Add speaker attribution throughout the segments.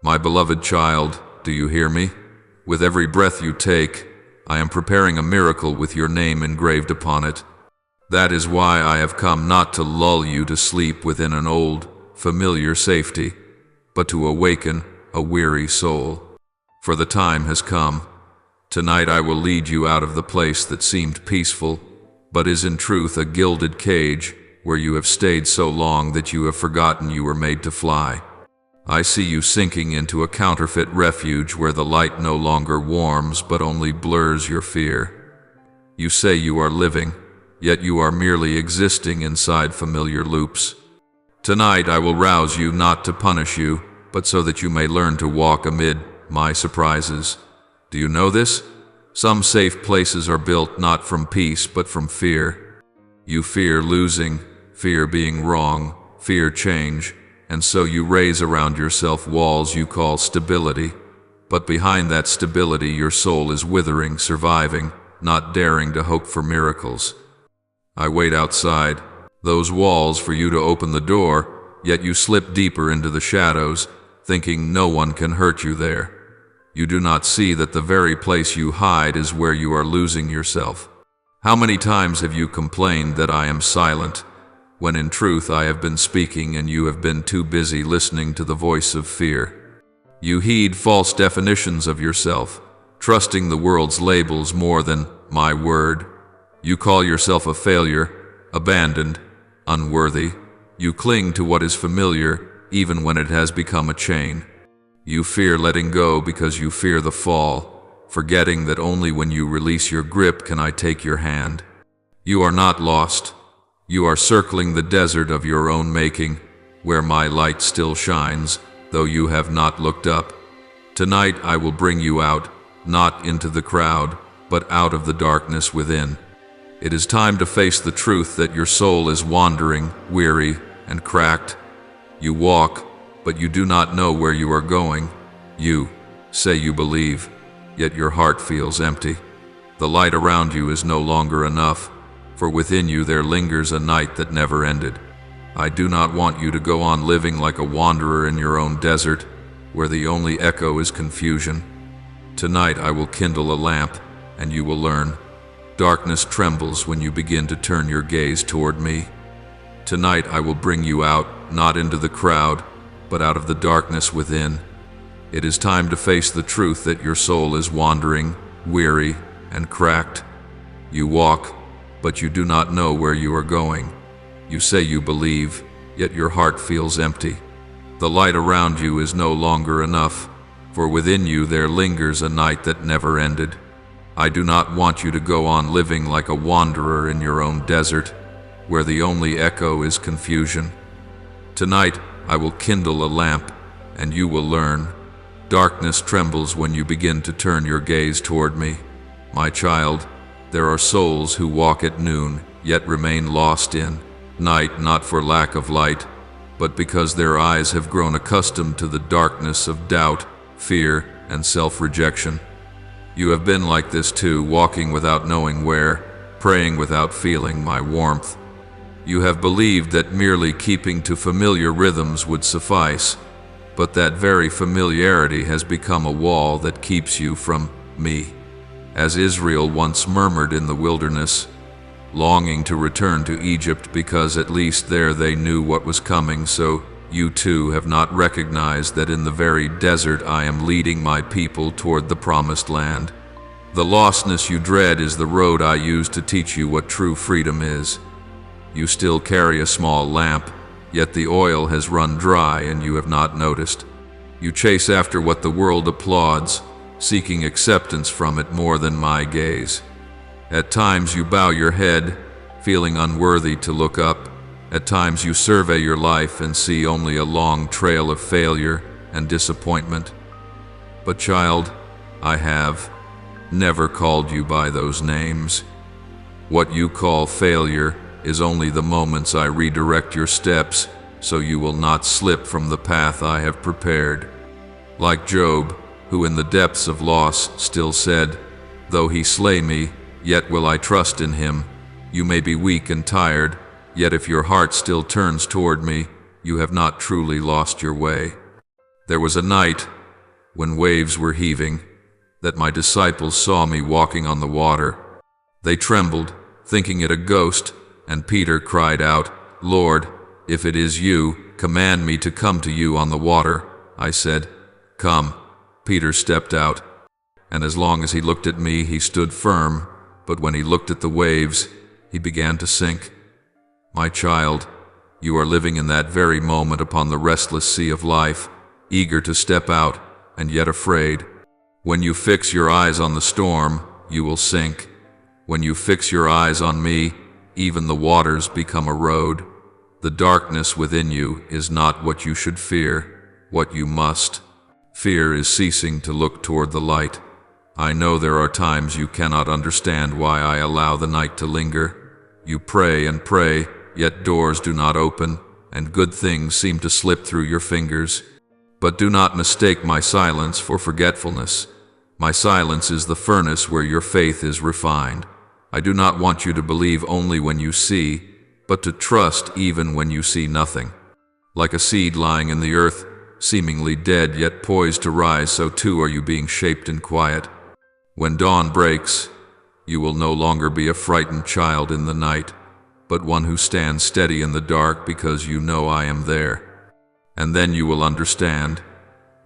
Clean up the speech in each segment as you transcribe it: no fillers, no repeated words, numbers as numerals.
Speaker 1: My beloved child, do you hear me? With every breath you take, I am preparing a miracle with your name engraved upon it. That is why I have come not to lull you to sleep within an old, familiar safety, but to awaken a weary soul. For the time has come. Tonight I will lead you out of the place that seemed peaceful, but is in truth a gilded cage where you have stayed so long that you have forgotten you were made to fly. I see you sinking into a counterfeit refuge where the light no longer warms but only blurs your fear. You say you are living, yet you are merely existing inside familiar loops. Tonight I will rouse you not to punish you, but so that you may learn to walk amid my surprises. Do you know this? Some safe places are built not from peace but from fear. You fear losing, fear being wrong, fear change, and so you raise around yourself walls you call stability. But behind that stability your soul is withering, surviving, not daring to hope for miracles. I wait outside those walls for you to open the door, yet you slip deeper into the shadows, thinking no one can hurt you there. You do not see that the very place you hide is where you are losing yourself. How many times have you complained that I am silent, when in truth I have been speaking and you have been too busy listening to the voice of fear? You heed false definitions of yourself, trusting the world's labels more than my word. You call yourself a failure, abandoned, unworthy. You cling to what is familiar, even when it has become a chain. You fear letting go because you fear the fall, forgetting that only when you release your grip can I take your hand. You are not lost. You are circling the desert of your own making, where my light still shines, though you have not looked up. Tonight I will bring you out, not into the crowd, but out of the darkness within. It is time to face the truth that your soul is wandering, weary, and cracked. You walk, but you do not know where you are going. You say you believe, yet your heart feels empty. The light around you is no longer enough, for within you there lingers a night that never ended. I do not want you to go on living like a wanderer in your own desert, where the only echo is confusion. Tonight I will kindle a lamp, and you will learn. Darkness trembles when you begin to turn your gaze toward me. Tonight I will bring you out, not into the crowd, but out of the darkness within. It is time to face the truth that your soul is wandering, weary, and cracked. You walk, but you do not know where you are going. You say you believe, yet your heart feels empty. The light around you is no longer enough, for within you there lingers a night that never ended. I do not want you to go on living like a wanderer in your own desert, where the only echo is confusion. Tonight, I will kindle a lamp, and you will learn. Darkness trembles when you begin to turn your gaze toward me. My child, there are souls who walk at noon, yet remain lost in night, not for lack of light, but because their eyes have grown accustomed to the darkness of doubt, fear, and self-rejection. You have been like this too, walking without knowing where, praying without feeling my warmth. You have believed that merely keeping to familiar rhythms would suffice, but that very familiarity has become a wall that keeps you from me. As Israel once murmured in the wilderness, longing to return to Egypt because at least there they knew what was coming, so you too have not recognized that in the very desert I am leading my people toward the promised land. The lostness you dread is the road I use to teach you what true freedom is. You still carry a small lamp, yet the oil has run dry and you have not noticed. You chase after what the world applauds, seeking acceptance from it more than my gaze. At times you bow your head, feeling unworthy to look up. At times you survey your life and see only a long trail of failure and disappointment. But child, I have never called you by those names. What you call failure is only the moments I redirect your steps so you will not slip from the path I have prepared. Like Job, who in the depths of loss still said, "Though he slay me, yet will I trust in him." You may be weak and tired, yet if your heart still turns toward me, you have not truly lost your way. There was a night, when waves were heaving, that my disciples saw me walking on the water. They trembled, thinking it a ghost, and Peter cried out, "Lord, if it is you, command me to come to you on the water." I said, "Come." Peter stepped out, and as long as he looked at me, he stood firm, but when he looked at the waves, he began to sink. My child, you are living in that very moment upon the restless sea of life, eager to step out, and yet afraid. When you fix your eyes on the storm, you will sink. When you fix your eyes on me, even the waters become a road. The darkness within you is not what you should fear, what you must. Fear is ceasing to look toward the light. I know there are times you cannot understand why I allow the night to linger. You pray and pray, yet doors do not open, and good things seem to slip through your fingers. But do not mistake my silence for forgetfulness. My silence is the furnace where your faith is refined. I do not want you to believe only when you see, but to trust even when you see nothing. Like a seed lying in the earth, seemingly dead yet poised to rise, so too are you being shaped in quiet. When dawn breaks, you will no longer be a frightened child in the night, but one who stands steady in the dark because you know I am there. And then you will understand,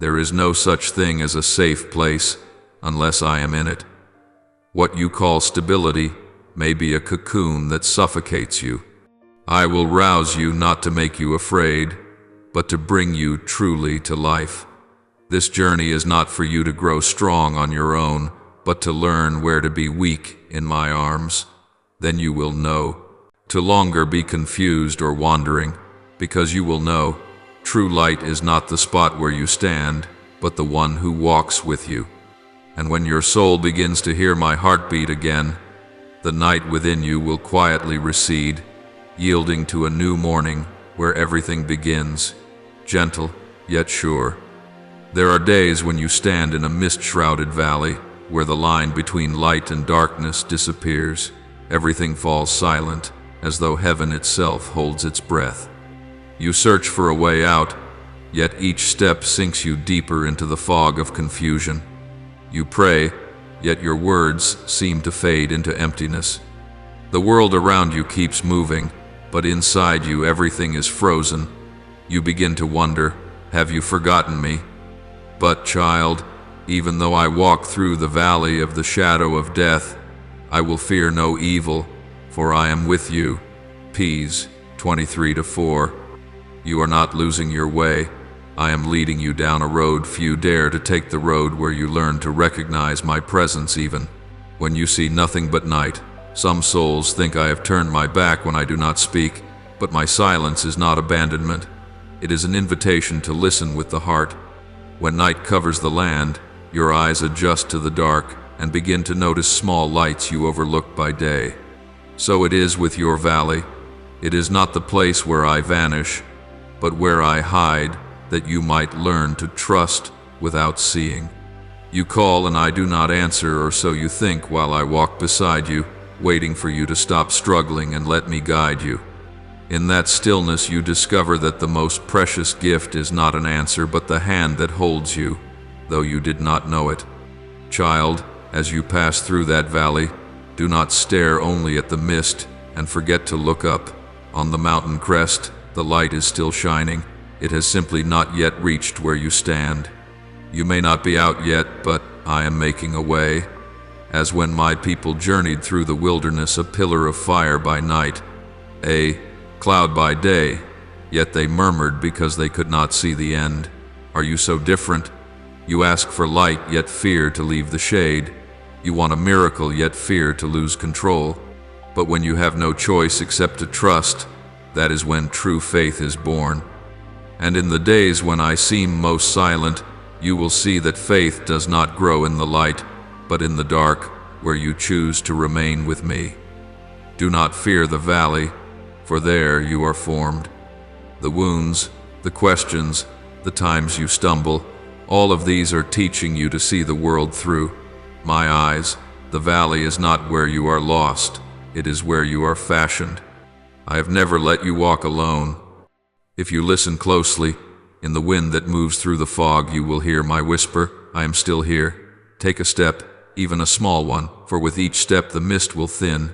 Speaker 1: there is no such thing as a safe place unless I am in it. What you call stability may be a cocoon that suffocates you. I will rouse you not to make you afraid, but to bring you truly to life. This journey is not for you to grow strong on your own, but to learn where to be weak in my arms. Then you will know. To longer be confused or wandering, because you will know true light is not the spot where you stand, but the one who walks with you. And when your soul begins to hear my heartbeat again, the night within you will quietly recede, yielding to a new morning where everything begins, gentle yet sure. There are days when you stand in a mist-shrouded valley, where the line between light and darkness disappears. Everything falls silent, as though heaven itself holds its breath. You search for a way out, yet each step sinks you deeper into the fog of confusion. You pray, yet your words seem to fade into emptiness. The world around you keeps moving, but inside you everything is frozen. You begin to wonder, have you forgotten me? But child, even though I walk through the valley of the shadow of death, I will fear no evil, for I am with you. Ps. 23-4. You are not losing your way. I am leading you down a road few dare to take, the road where you learn to recognize my presence even when you see nothing but night. Some souls think I have turned my back when I do not speak, but my silence is not abandonment. It is an invitation to listen with the heart. When night covers the land, your eyes adjust to the dark and begin to notice small lights you overlooked by day. So it is with your valley. It is not the place where I vanish, but where I hide, that you might learn to trust without seeing. You call and I do not answer, or so you think while I walk beside you, waiting for you to stop struggling and let me guide you. In that stillness you discover that the most precious gift is not an answer, but the hand that holds you, though you did not know it. Child, as you pass through that valley, do not stare only at the mist and forget to look up. On the mountain crest, the light is still shining. It has simply not yet reached where you stand. You may not be out yet, but I am making a way. As when my people journeyed through the wilderness, a pillar of fire by night, a cloud by day, yet they murmured because they could not see the end. Are you so different? You ask for light, yet fear to leave the shade. You want a miracle, yet fear to lose control. But when you have no choice except to trust, that is when true faith is born. And in the days when I seem most silent, you will see that faith does not grow in the light, but in the dark, where you choose to remain with me. Do not fear the valley, for there you are formed. The wounds, the questions, the times you stumble, all of these are teaching you to see the world through my eyes. The valley is not where you are lost, it is where you are fashioned. I have never let you walk alone. If you listen closely, In the wind that moves through the fog, you will hear my whisper, I am still here. Take a step, even a small one, for with each step the mist will thin.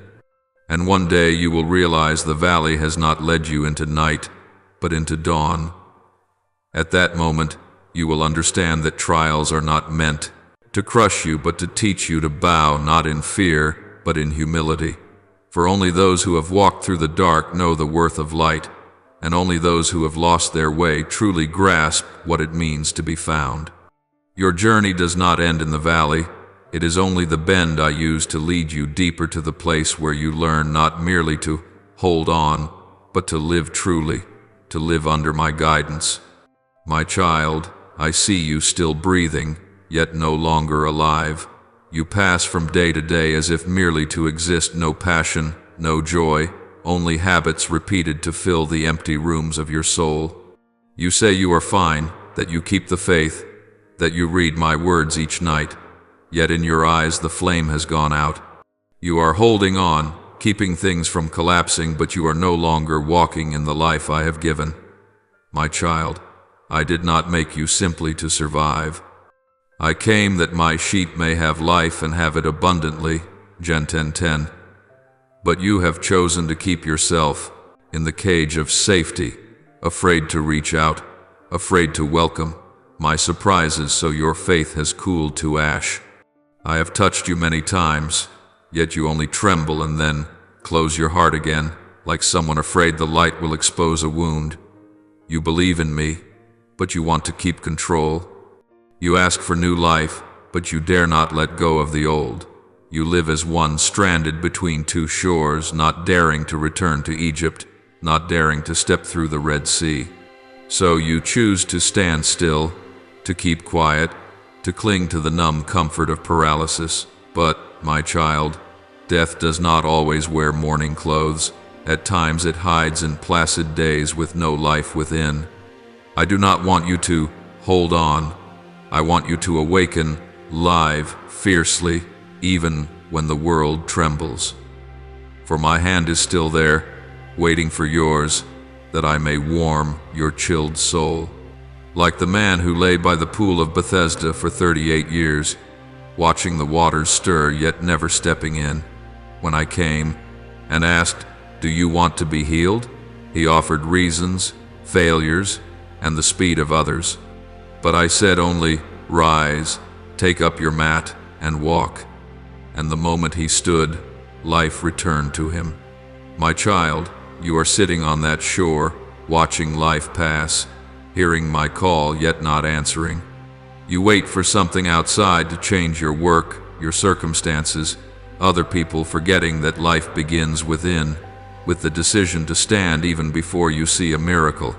Speaker 1: And one day you will realize the valley has not led you into night, but into dawn. At that moment, you will understand that trials are not meant to crush you, but to teach you to bow not in fear, but in humility. For only those who have walked through the dark know the worth of light, and only those who have lost their way truly grasp what it means to be found. Your journey does not end in the valley. It is only the bend I use to lead you deeper to the place where you learn not merely to hold on, but to live truly, to live under my guidance. My child, I see you still breathing, yet no longer alive. You pass from day to day as if merely to exist, no passion, no joy, only habits repeated to fill the empty rooms of your soul. You say you are fine, that you keep the faith, that you read my words each night, yet in your eyes the flame has gone out. You are holding on, keeping things from collapsing, but you are no longer walking in the life I have given. My child, I did not make you simply to survive. I came that my sheep may have life and have it abundantly, Gen 10:10. But you have chosen to keep yourself in the cage of safety, afraid to reach out, afraid to welcome my surprises, so your faith has cooled to ash. I have touched you many times, yet you only tremble and then close your heart again, like someone afraid the light will expose a wound. You believe in me, but you want to keep control. You ask for new life, but you dare not let go of the old. You live as one stranded between two shores, not daring to return to Egypt, not daring to step through the Red Sea. So you choose to stand still, to keep quiet, to cling to the numb comfort of paralysis. But, my child, death does not always wear mourning clothes. At times it hides in placid days with no life within. I do not want you to hold on. I want you to awaken, live, fiercely, even when the world trembles. For my hand is still there, waiting for yours, that I may warm your chilled soul. Like the man who lay by the pool of Bethesda for 38 years, watching the waters stir yet never stepping in. When I came and asked, "Do you want to be healed?" he offered reasons, failures, and the speed of others. But I said only, "Rise, take up your mat, and walk." And the moment he stood, life returned to him. My child, you are sitting on that shore, watching life pass, hearing my call yet not answering. You wait for something outside to change your work, your circumstances, other people, forgetting that life begins within, with the decision to stand even before you see a miracle.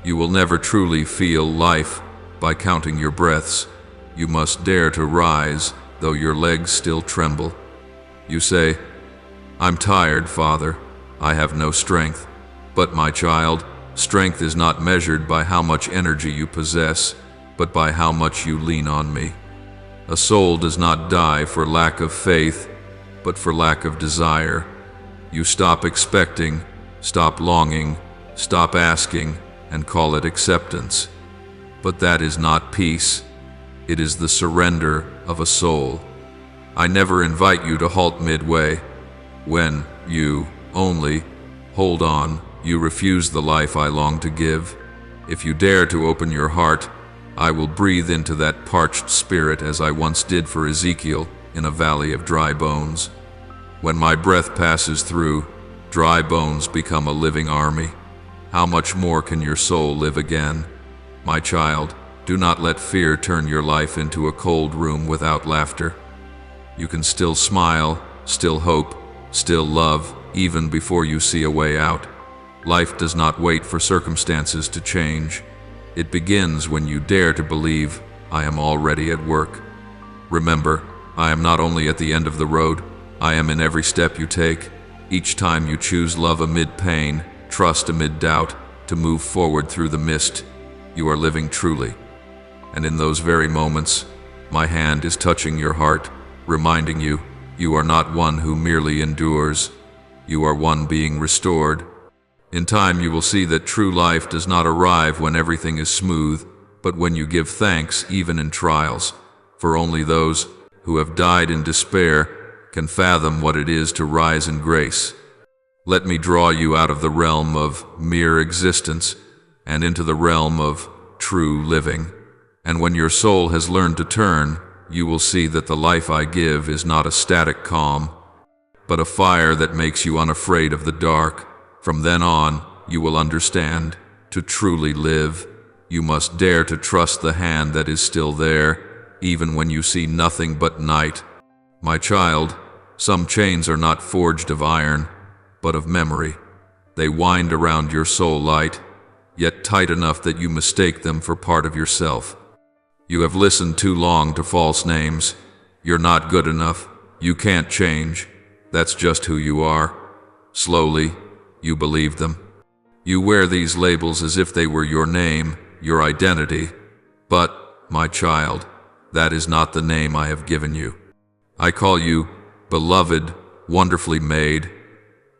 Speaker 1: You will never truly feel life by counting your breaths. You must dare to rise, though your legs still tremble. You say, "I'm tired, Father. I have no strength." But my child, strength is not measured by how much energy you possess, but by how much you lean on me. A soul does not die for lack of faith, but for lack of desire. You stop expecting, stop longing, stop asking, and call it acceptance. But that is not peace. It is the surrender of a soul. I never invite you to halt midway. When you only hold on, you refuse the life I long to give. If you dare to open your heart, I will breathe into that parched spirit as I once did for Ezekiel in a valley of dry bones. When my breath passes through, dry bones become a living army. How much more can your soul live again? My child, do not let fear turn your life into a cold room without laughter. You can still smile, still hope, still love, even before you see a way out. Life does not wait for circumstances to change. It begins when you dare to believe, I am already at work. Remember, I am not only at the end of the road, I am in every step you take. Each time you choose love amid pain, trust amid doubt, to move forward through the mist, you are living truly. And in those very moments, my hand is touching your heart, reminding you, you are not one who merely endures. You are one being restored. In time you will see that true life does not arrive when everything is smooth, but when you give thanks even in trials. For only those who have died in despair can fathom what it is to rise in grace. Let me draw you out of the realm of mere existence and into the realm of true living. And when your soul has learned to turn, you will see that the life I give is not a static calm, but a fire that makes you unafraid of the dark. From then on, you will understand. To truly live, you must dare to trust the hand that is still there, even when you see nothing but night. My child, some chains are not forged of iron, but of memory. They wind around your soul light, yet tight enough that you mistake them for part of yourself. You have listened too long to false names. You're not good enough. You can't change. That's just who you are. Slowly, you believe them. You wear these labels as if they were your name, your identity. But, my child, that is not the name I have given you. I call you beloved, wonderfully made.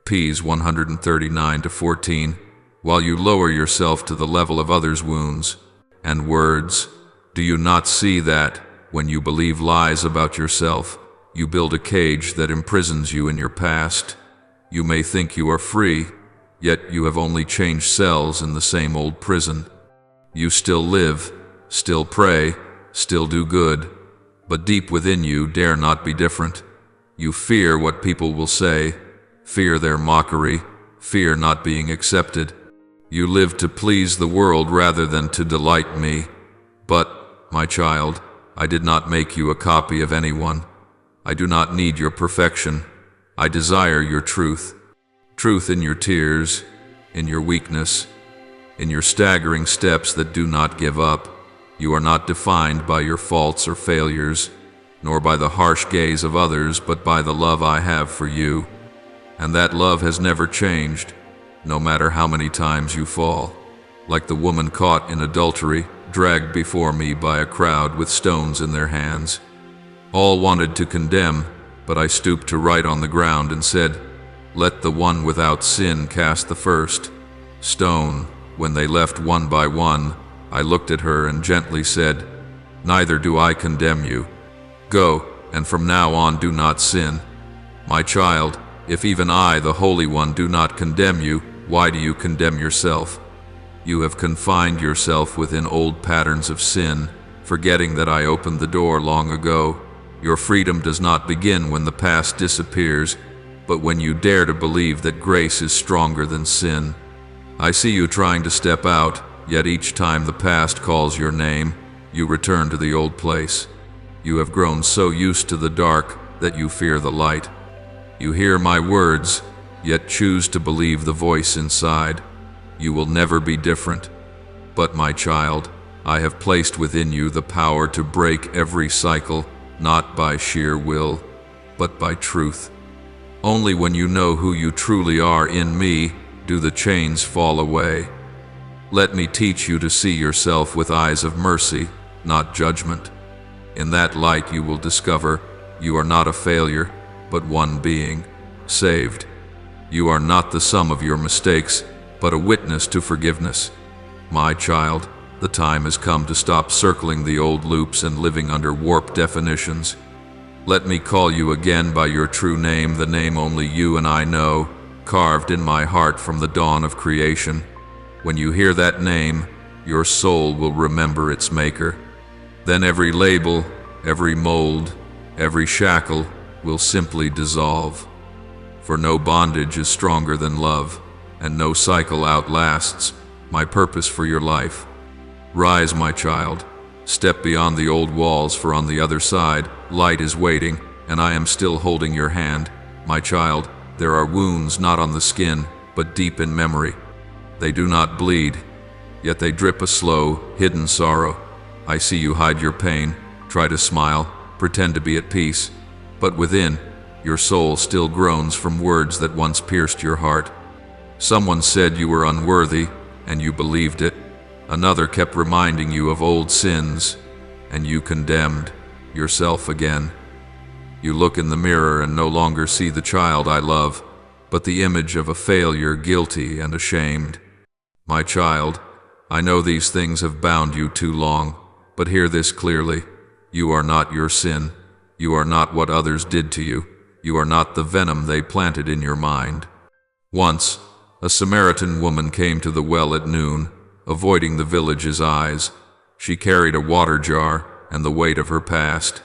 Speaker 1: Ps 139-14. While you lower yourself to the level of others' wounds and words, do you not see that, when you believe lies about yourself, you build a cage that imprisons you in your past? You may think you are free, yet you have only changed cells in the same old prison. You still live, still pray, still do good, but deep within you dare not be different. You fear what people will say, fear their mockery, fear not being accepted. You live to please the world rather than to delight me. But, my child, I did not make you a copy of anyone. I do not need your perfection. I desire your truth. Truth in your tears, in your weakness, in your staggering steps that do not give up. You are not defined by your faults or failures, nor by the harsh gaze of others, but by the love I have for you. And that love has never changed, no matter how many times you fall. Like the woman caught in adultery, dragged before me by a crowd with stones in their hands. All wanted to condemn, but I stooped to write on the ground and said, "Let the one without sin cast the first stone." When they left one by one, I looked at her and gently said, "Neither do I condemn you. Go, and from now on do not sin." My child, if even I, the Holy One, do not condemn you, why do you condemn yourself? You have confined yourself within old patterns of sin, forgetting that I opened the door long ago. Your freedom does not begin when the past disappears, but when you dare to believe that grace is stronger than sin. I see you trying to step out, yet each time the past calls your name, you return to the old place. You have grown so used to the dark that you fear the light. You hear my words, yet choose to believe the voice inside. You will never be different. But my child, I have placed within you the power to break every cycle, not by sheer will, but by truth. Only when you know who you truly are in me do the chains fall away. Let me teach you to see yourself with eyes of mercy, not judgment. In that light you will discover you are not a failure, but one being saved. You are not the sum of your mistakes, but a witness to forgiveness. My child, the time has come to stop circling the old loops and living under warped definitions. Let me call you again by your true name, the name only you and I know, carved in my heart from the dawn of creation. When you hear that name, your soul will remember its maker. Then every label, every mold, every shackle will simply dissolve. For no bondage is stronger than love, and no cycle outlasts my purpose for your life. Rise, my child. Step beyond the old walls, for on the other side, light is waiting, and I am still holding your hand. My child, there are wounds not on the skin, but deep in memory. They do not bleed, yet they drip a slow, hidden sorrow. I see you hide your pain, try to smile, pretend to be at peace, but within, your soul still groans from words that once pierced your heart. Someone said you were unworthy, and you believed it. Another kept reminding you of old sins, and you condemned yourself again. You look in the mirror and no longer see the child I love, but the image of a failure, guilty and ashamed. My child, I know these things have bound you too long, but hear this clearly. You are not your sin. You are not what others did to you. You are not the venom they planted in your mind. Once, a Samaritan woman came to the well at noon, avoiding the village's eyes. She carried a water jar and the weight of her past.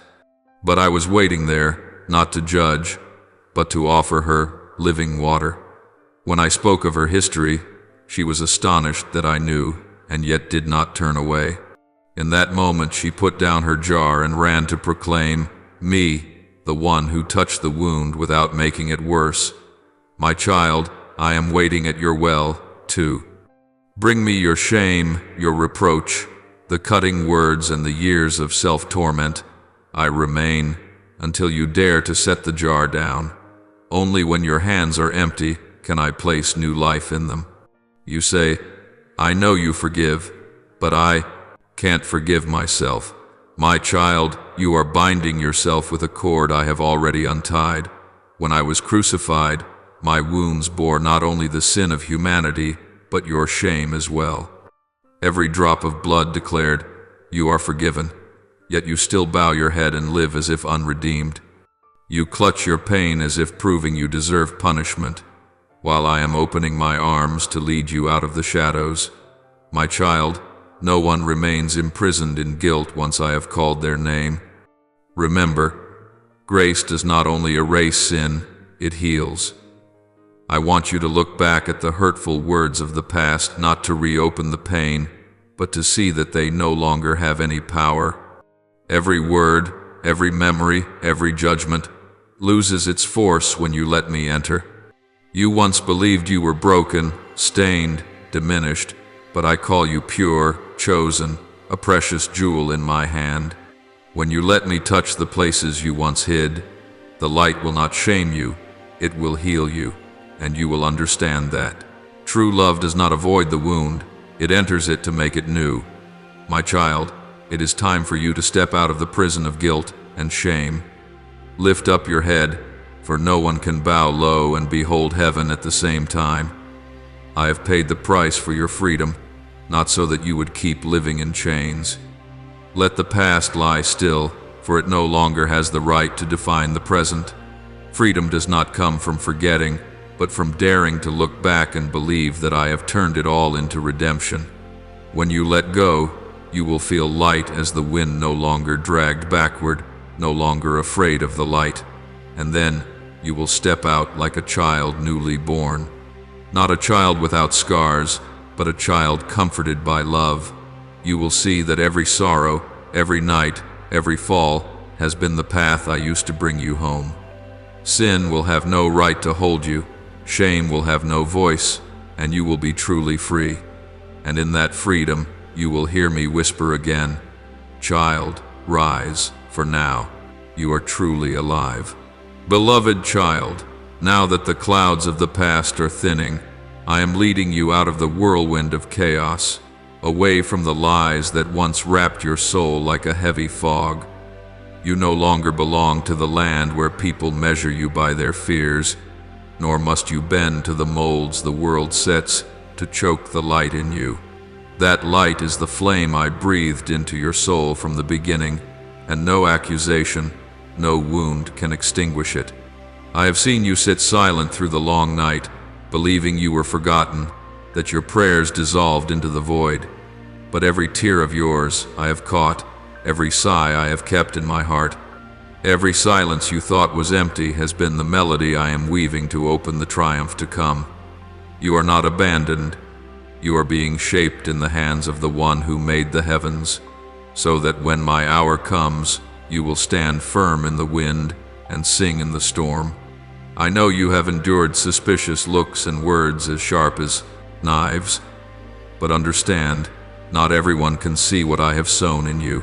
Speaker 1: But I was waiting there, not to judge, but to offer her living water. When I spoke of her history, she was astonished that I knew, and yet did not turn away. In that moment she put down her jar and ran to proclaim, me, the one who touched the wound without making it worse. My child, I am waiting at your well, too. Bring me your shame, your reproach, the cutting words and the years of self-torment. I remain until you dare to set the jar down. Only when your hands are empty can I place new life in them. You say, I know you forgive, but I can't forgive myself. My child, you are binding yourself with a cord I have already untied. When I was crucified, my wounds bore not only the sin of humanity, but your shame as well. Every drop of blood declared, you are forgiven, yet you still bow your head and live as if unredeemed. You clutch your pain as if proving you deserve punishment, while I am opening my arms to lead you out of the shadows. My child, no one remains imprisoned in guilt once I have called their name. Remember, grace does not only erase sin, it heals. I want you to look back at the hurtful words of the past, not to reopen the pain, but to see that they no longer have any power. Every word, every memory, every judgment loses its force when you let me enter. You once believed you were broken, stained, diminished, but I call you pure, chosen, a precious jewel in my hand. When you let me touch the places you once hid, the light will not shame you, it will heal you, and you will understand that. True love does not avoid the wound, it enters it to make it new. My child, it is time for you to step out of the prison of guilt and shame. Lift up your head, for no one can bow low and behold heaven at the same time. I have paid the price for your freedom, not so that you would keep living in chains. Let the past lie still, for it no longer has the right to define the present. Freedom does not come from forgetting, but from daring to look back and believe that I have turned it all into redemption. When you let go, you will feel light as the wind, no longer dragged backward, no longer afraid of the light. And then you will step out like a child newly born. Not a child without scars, but a child comforted by love. You will see that every sorrow, every night, every fall has been the path I used to bring you home. Sin will have no right to hold you, shame will have no voice, and you will be truly free. And in that freedom, you will hear me whisper again, child, rise, for now you are truly alive. Beloved child, now that the clouds of the past are thinning, I am leading you out of the whirlwind of chaos, away from the lies that once wrapped your soul like a heavy fog. You no longer belong to the land where people measure you by their fears, nor must you bend to the molds the world sets to choke the light in you. That light is the flame I breathed into your soul from the beginning, and no accusation, no wound can extinguish it. I have seen you sit silent through the long night, believing you were forgotten, that your prayers dissolved into the void. But every tear of yours I have caught, every sigh I have kept in my heart. Every silence you thought was empty has been the melody I am weaving to open the triumph to come. You are not abandoned. You are being shaped in the hands of the one who made the heavens, so that when my hour comes, you will stand firm in the wind and sing in the storm. I know you have endured suspicious looks and words as sharp as knives, but understand, not everyone can see what I have sown in you.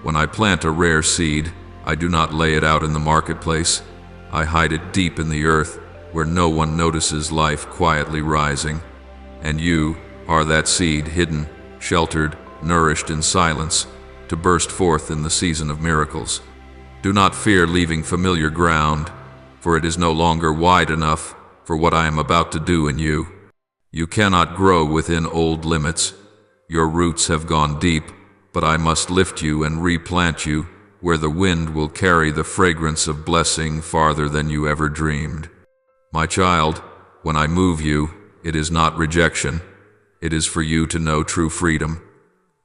Speaker 1: When I plant a rare seed, I do not lay it out in the marketplace. I hide it deep in the earth, where no one notices life quietly rising. And you are that seed, hidden, sheltered, nourished in silence, to burst forth in the season of miracles. Do not fear leaving familiar ground, for it is no longer wide enough, for what I am about to do in you. You cannot grow within old limits. Your roots have gone deep, but I must lift you and replant you where the wind will carry the fragrance of blessing farther than you ever dreamed. My child, when I move you, it is not rejection. It is for you to know true freedom.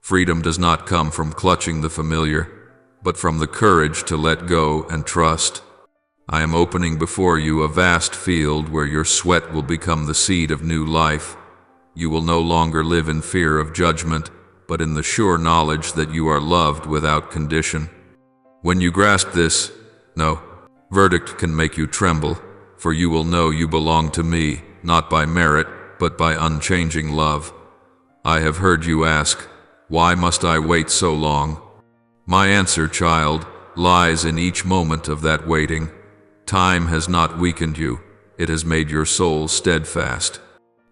Speaker 1: Freedom does not come from clutching the familiar, but from the courage to let go and trust. I am opening before you a vast field where your sweat will become the seed of new life. You will no longer live in fear of judgment, but in the sure knowledge that you are loved without condition. When you grasp this, no verdict can make you tremble, for you will know you belong to me, not by merit, but by unchanging love. I have heard you ask, why must I wait so long? My answer, child, lies in each moment of that waiting. Time has not weakened you, it has made your soul steadfast.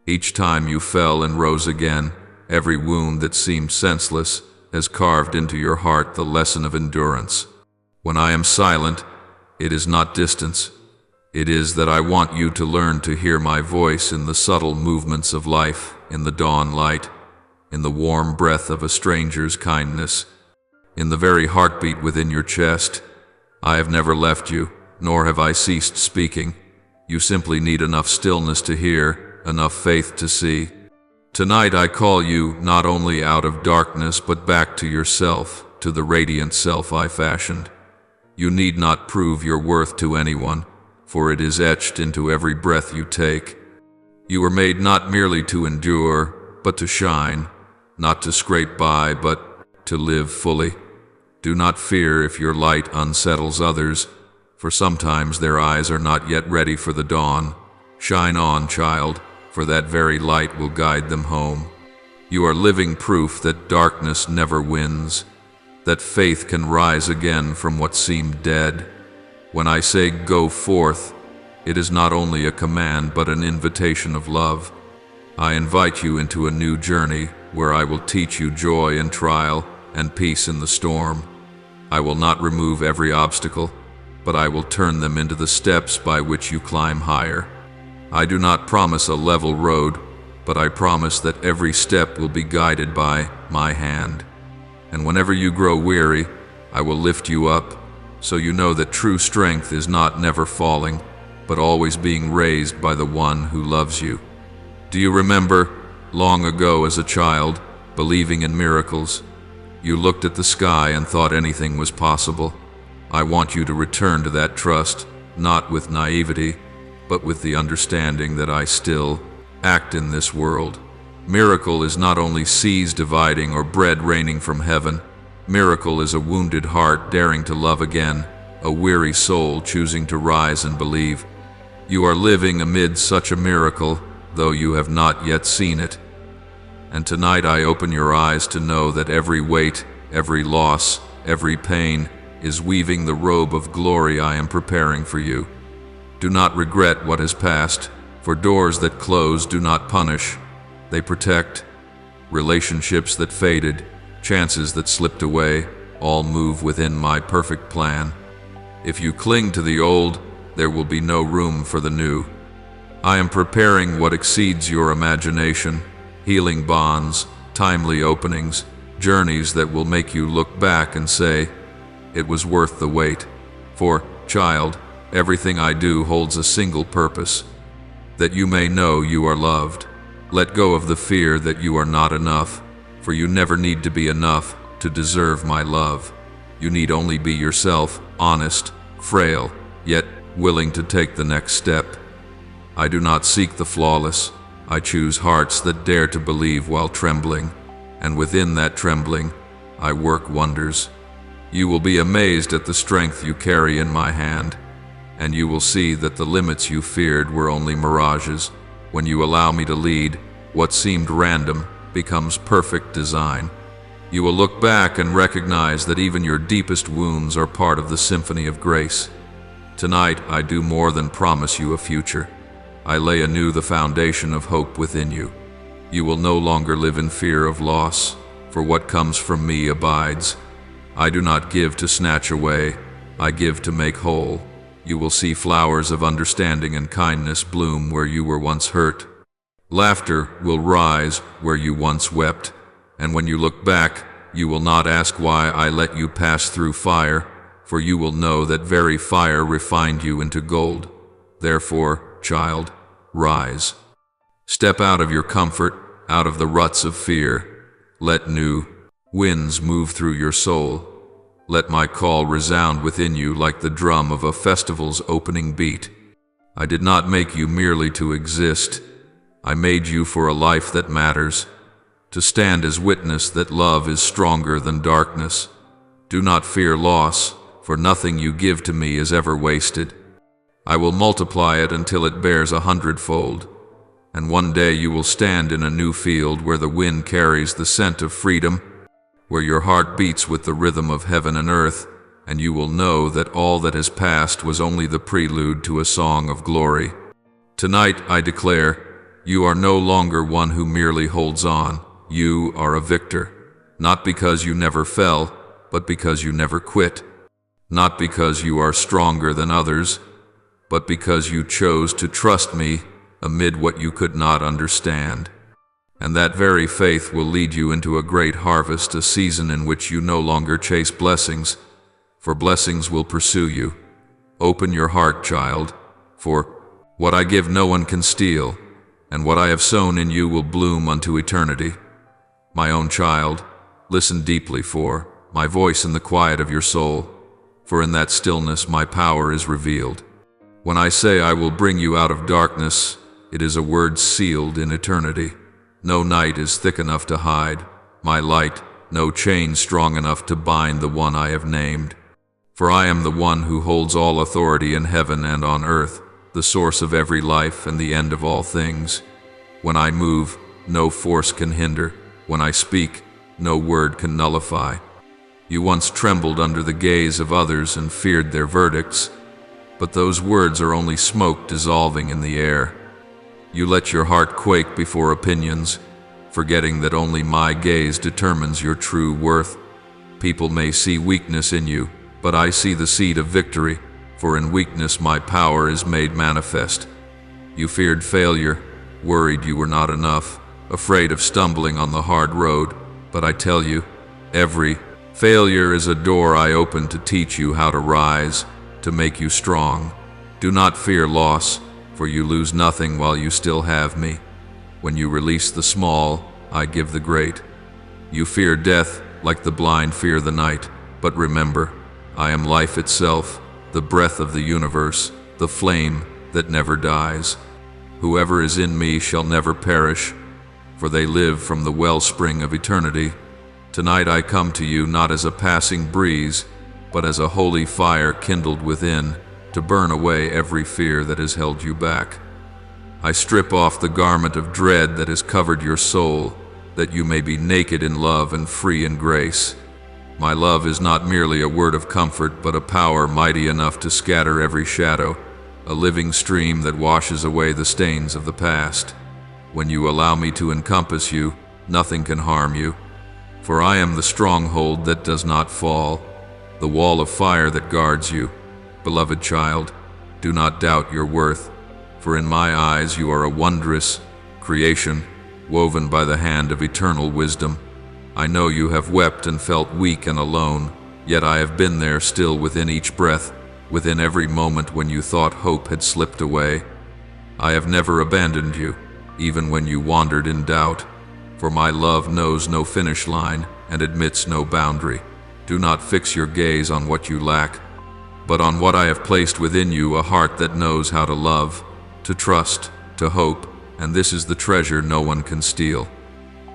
Speaker 1: Each time you fell and rose again, every wound that seemed senseless has carved into your heart the lesson of endurance. When I am silent, it is not distance. It is that I want you to learn to hear my voice in the subtle movements of life, in the dawn light, in the warm breath of a stranger's kindness, in the very heartbeat within your chest. I have never left you, nor have I ceased speaking. You simply need enough stillness to hear, enough faith to see. Tonight I call you not only out of darkness, but back to yourself, to the radiant self I fashioned. You need not prove your worth to anyone, for it is etched into every breath you take. You were made not merely to endure, but to shine, not to scrape by, but to live fully. Do not fear if your light unsettles others, for sometimes their eyes are not yet ready for the dawn. Shine on, child, for that very light will guide them home. You are living proof that darkness never wins, that faith can rise again from what seemed dead. When I say go forth, it is not only a command but an invitation of love. I invite you into a new journey where I will teach you joy in trial and peace in the storm. I will not remove every obstacle, but I will turn them into the steps by which you climb higher. I do not promise a level road, but I promise that every step will be guided by my hand. And whenever you grow weary, I will lift you up, so you know that true strength is not never falling, but always being raised by the one who loves you. Do you remember, long ago as a child, believing in miracles? You looked at the sky and thought anything was possible. I want you to return to that trust, not with naivety, but with the understanding that I still act in this world. Miracle is not only seas dividing or bread raining from heaven. Miracle is a wounded heart daring to love again, a weary soul choosing to rise and believe. You are living amid such a miracle, though you have not yet seen it. And tonight I open your eyes to know that every weight, every loss, every pain is weaving the robe of glory I am preparing for you. Do not regret what has passed, for doors that close do not punish, they protect. Relationships that faded, chances that slipped away, all move within my perfect plan. If you cling to the old, there will be no room for the new. I am preparing what exceeds your imagination, healing bonds, timely openings, journeys that will make you look back and say, it was worth the wait. For, child, everything I do holds a single purpose, that you may know you are loved. Let go of the fear that you are not enough, for you never need to be enough to deserve my love. You need only be yourself, honest, frail, yet willing to take the next step. I do not seek the flawless. I choose hearts that dare to believe while trembling, and within that trembling, I work wonders. You will be amazed at the strength you carry in my hand, and you will see that the limits you feared were only mirages. When you allow me to lead, what seemed random becomes perfect design. You will look back and recognize that even your deepest wounds are part of the symphony of grace. Tonight, I do more than promise you a future. I lay anew the foundation of hope within you. You will no longer live in fear of loss, for what comes from me abides. I do not give to snatch away, I give to make whole. You will see flowers of understanding and kindness bloom where you were once hurt. Laughter will rise where you once wept, and when you look back, you will not ask why I let you pass through fire, for you will know that very fire refined you into gold. Therefore, child, rise. Step out of your comfort, out of the ruts of fear. Let new winds move through your soul. Let my call resound within you like the drum of a festival's opening beat. I did not make you merely to exist. I made you for a life that matters, to stand as witness that love is stronger than darkness. Do not fear loss, for nothing you give to me is ever wasted. I will multiply it until it bears 100-fold, and one day you will stand in a new field where the wind carries the scent of freedom, where your heart beats with the rhythm of heaven and earth, and you will know that all that has passed was only the prelude to a song of glory. Tonight, I declare, you are no longer one who merely holds on. You are a victor, not because you never fell, but because you never quit. Not because you are stronger than others, but because you chose to trust me amid what you could not understand. And that very faith will lead you into a great harvest, a season in which you no longer chase blessings, for blessings will pursue you. Open your heart, child, for what I give no one can steal, and what I have sown in you will bloom unto eternity. My own child, listen deeply for my voice in the quiet of your soul, for in that stillness my power is revealed. When I say I will bring you out of darkness, it is a word sealed in eternity. No night is thick enough to hide my light, no chain strong enough to bind the one I have named. For I am the one who holds all authority in heaven and on earth, the source of every life and the end of all things. When I move, no force can hinder. When I speak, no word can nullify. You once trembled under the gaze of others and feared their verdicts, but those words are only smoke dissolving in the air. You let your heart quake before opinions, forgetting that only my gaze determines your true worth. People may see weakness in you, but I see the seed of victory, for in weakness my power is made manifest. You feared failure, worried you were not enough, afraid of stumbling on the hard road, but I tell you, every failure is a door I open to teach you how to rise, to make you strong. Do not fear loss, for you lose nothing while you still have me. When you release the small, I give the great. You fear death like the blind fear the night, but remember, I am life itself, the breath of the universe, the flame that never dies. Whoever is in me shall never perish, for they live from the wellspring of eternity. Tonight I come to you not as a passing breeze, but as a holy fire kindled within, to burn away every fear that has held you back. I strip off the garment of dread that has covered your soul, that you may be naked in love and free in grace. My love is not merely a word of comfort, but a power mighty enough to scatter every shadow, a living stream that washes away the stains of the past. When you allow me to encompass you, nothing can harm you, for I am the stronghold that does not fall, the wall of fire that guards you. Beloved child, do not doubt your worth, for in my eyes you are a wondrous creation, woven by the hand of eternal wisdom. I know you have wept and felt weak and alone, yet I have been there still within each breath, within every moment when you thought hope had slipped away. I have never abandoned you, even when you wandered in doubt, for my love knows no finish line and admits no boundary. Do not fix your gaze on what you lack, but on what I have placed within you, a heart that knows how to love, to trust, to hope, and this is the treasure no one can steal.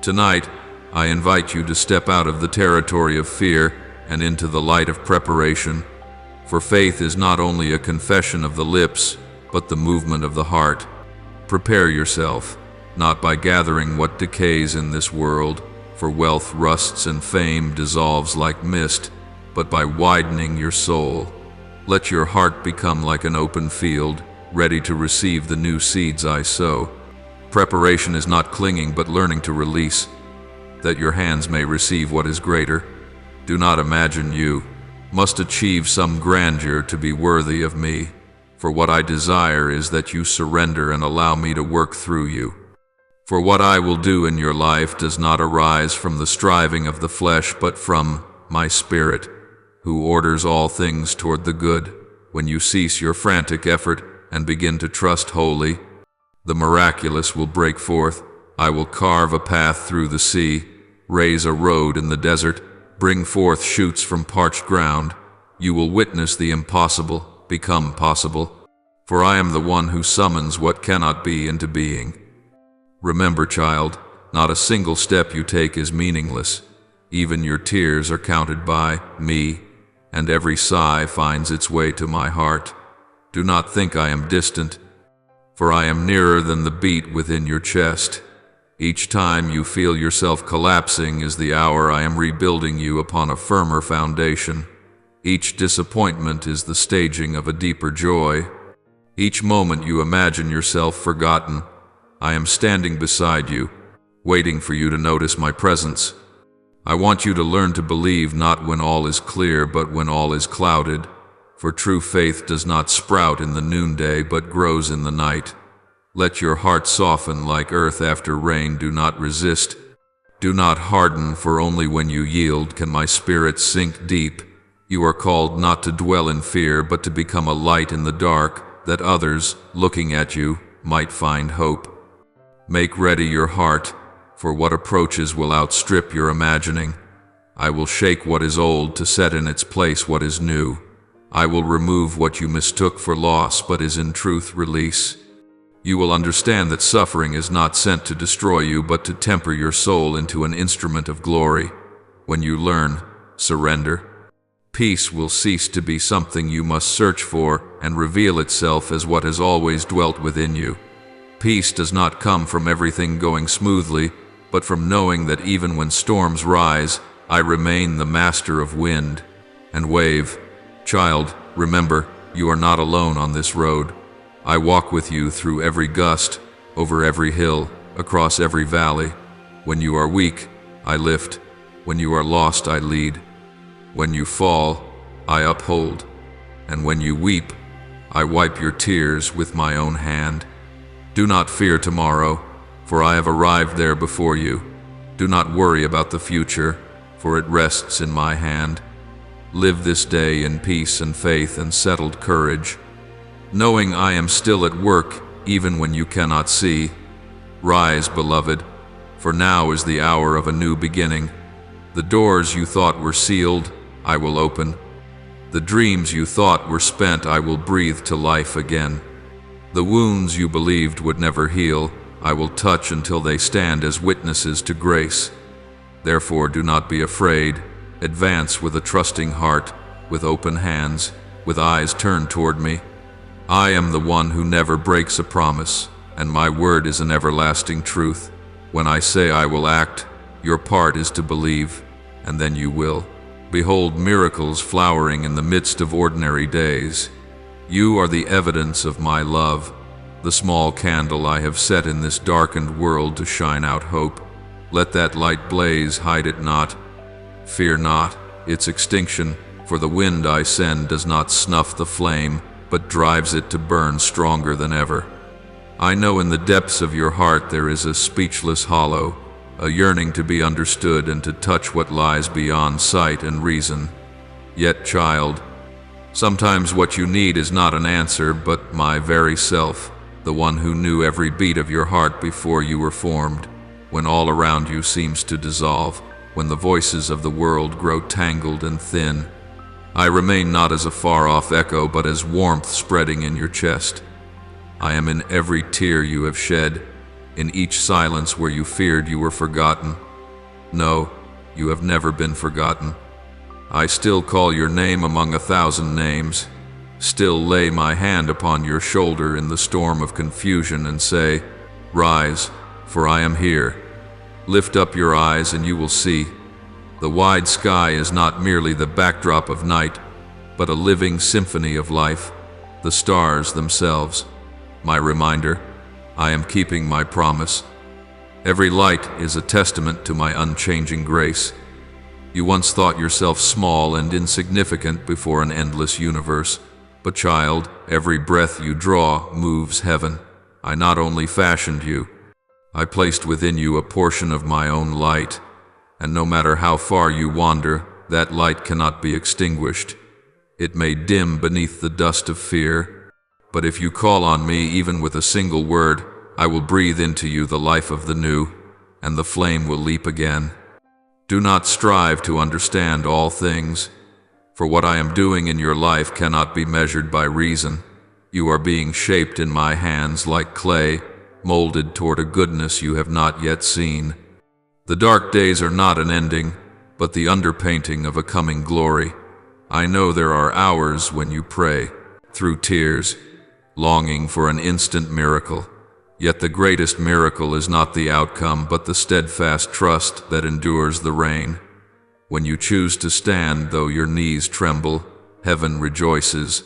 Speaker 1: Tonight, I invite you to step out of the territory of fear and into the light of preparation, for faith is not only a confession of the lips, but the movement of the heart. Prepare yourself, not by gathering what decays in this world, for wealth rusts and fame dissolves like mist, but by widening your soul. Let your heart become like an open field, ready to receive the new seeds I sow. Preparation is not clinging, but learning to release, that your hands may receive what is greater. Do not imagine you must achieve some grandeur to be worthy of me. for what I desire is that you surrender and allow me to work through you. For what I will do in your life does not arise from the striving of the flesh, but from my Spirit, who orders all things toward the good. When you cease your frantic effort and begin to trust wholly, the miraculous will break forth. I will carve a path through the sea, raise a road in the desert, bring forth shoots from parched ground. You will witness the impossible become possible, for I am the one who summons what cannot be into being. Remember, child, not a single step you take is meaningless. Even your tears are counted by me, and every sigh finds its way to my heart. Do not think I am distant, for I am nearer than the beat within your chest. Each time you feel yourself collapsing is the hour I am rebuilding you upon a firmer foundation. Each disappointment is the staging of a deeper joy. Each moment you imagine yourself forgotten, I am standing beside you, waiting for you to notice my presence. I want you to learn to believe not when all is clear, but when all is clouded. For true faith does not sprout in the noonday, but grows in the night. Let your heart soften like earth after rain. Do not resist. Do not harden, for only when you yield can my spirit sink deep. You are called not to dwell in fear, but to become a light in the dark, that others, looking at you, might find hope. Make ready your heart, for what approaches will outstrip your imagining. I will shake what is old to set in its place what is new. I will remove what you mistook for loss, but is in truth release. You will understand that suffering is not sent to destroy you, but to temper your soul into an instrument of glory. When you learn, surrender, peace will cease to be something you must search for and reveal itself as what has always dwelt within you. Peace does not come from everything going smoothly, but from knowing that even when storms rise, I remain the master of wind and wave. Child, remember, you are not alone on this road. I walk with you through every gust, over every hill, across every valley. When you are weak, I lift. When you are lost, I lead. When you fall, I uphold. And when you weep, I wipe your tears with my own hand. Do not fear tomorrow, for I have arrived there before you. Do not worry about the future, for it rests in my hand. Live this day in peace and faith and settled courage, knowing I am still at work even when you cannot see. Rise, beloved, for now is the hour of a new beginning. The doors you thought were sealed, I will open. The dreams you thought were spent, I will breathe to life again. The wounds you believed would never heal, I will touch until they stand as witnesses to grace. Therefore do not be afraid. Advance with a trusting heart, with open hands, with eyes turned toward me. I am the one who never breaks a promise, and my word is an everlasting truth. When I say I will act, your part is to believe, and then you will. Behold miracles flowering in the midst of ordinary days. You are the evidence of my love, the small candle I have set in this darkened world to shine out hope. Let that light blaze, hide it not. Fear not its extinction, for the wind I send does not snuff the flame, but drives it to burn stronger than ever. I know in the depths of your heart there is a speechless hollow, a yearning to be understood and to touch what lies beyond sight and reason. Yet, child, sometimes what you need is not an answer, but my very self, the one who knew every beat of your heart before you were formed, when all around you seems to dissolve, when the voices of the world grow tangled and thin. I remain not as a far-off echo, but as warmth spreading in your chest. I am in every tear you have shed, in each silence where you feared you were forgotten. No, you have never been forgotten. I still call your name among 1,000 names, still lay my hand upon your shoulder in the storm of confusion and say, "Rise, for I am here." Lift up your eyes and you will see. The wide sky is not merely the backdrop of night, but a living symphony of life, the stars themselves. My reminder, I am keeping my promise. Every light is a testament to my unchanging grace. You once thought yourself small and insignificant before an endless universe, But child, every breath you draw moves heaven. I not only fashioned you, I placed within you a portion of my own light, and no matter how far you wander, that light cannot be extinguished. It may dim beneath the dust of fear, but if you call on me even with a single word, I will breathe into you the life of the new, and the flame will leap again. Do not strive to understand all things, for what I am doing in your life cannot be measured by reason. You are being shaped in my hands like clay, molded toward a goodness you have not yet seen. The dark days are not an ending, but the underpainting of a coming glory. I know there are hours when you pray, through tears, longing for an instant miracle. Yet the greatest miracle is not the outcome, but the steadfast trust that endures the rain. When you choose to stand, though your knees tremble, heaven rejoices.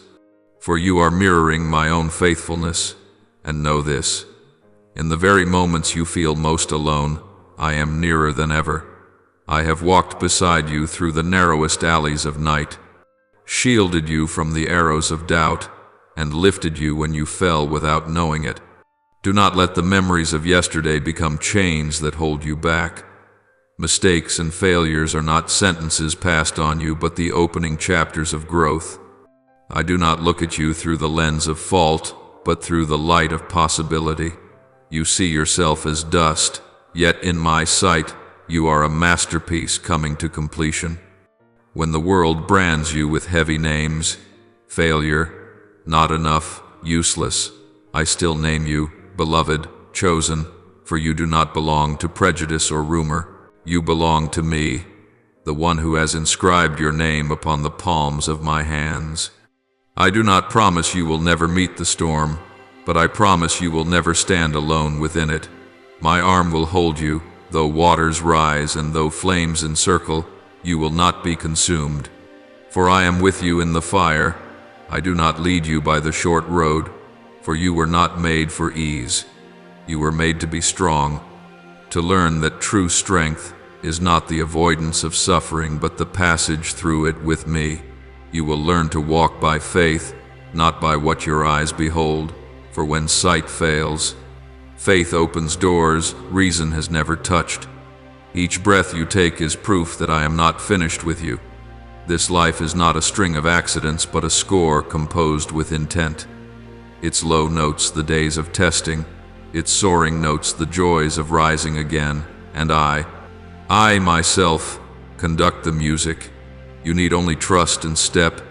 Speaker 1: For you are mirroring my own faithfulness, and know this: in the very moments you feel most alone, I am nearer than ever. I have walked beside you through the narrowest alleys of night, shielded you from the arrows of doubt, and lifted you when you fell without knowing it. Do not let the memories of yesterday become chains that hold you back. Mistakes and failures are not sentences passed on you, but the opening chapters of growth. I do not look at you through the lens of fault, but through the light of possibility. You see yourself as dust, yet in my sight, you are a masterpiece coming to completion. When the world brands you with heavy names, failure, not enough, useless, I still name you beloved, chosen, for you do not belong to prejudice or rumor. You belong to me, the one who has inscribed your name upon the palms of my hands. I do not promise you will never meet the storm, but I promise you will never stand alone within it. My arm will hold you, though waters rise and though flames encircle, you will not be consumed. For I am with you in the fire. I do not lead you by the short road, for you were not made for ease. You were made to be strong, to learn that true strength is not the avoidance of suffering, but the passage through it with me. You will learn to walk by faith, not by what your eyes behold, for when sight fails, faith opens doors reason has never touched. Each breath you take is proof that I am not finished with you. This life is not a string of accidents, but a score composed with intent. Its low notes the days of testing, its soaring notes the joys of rising again, and I myself, conduct the music. You need only trust and step,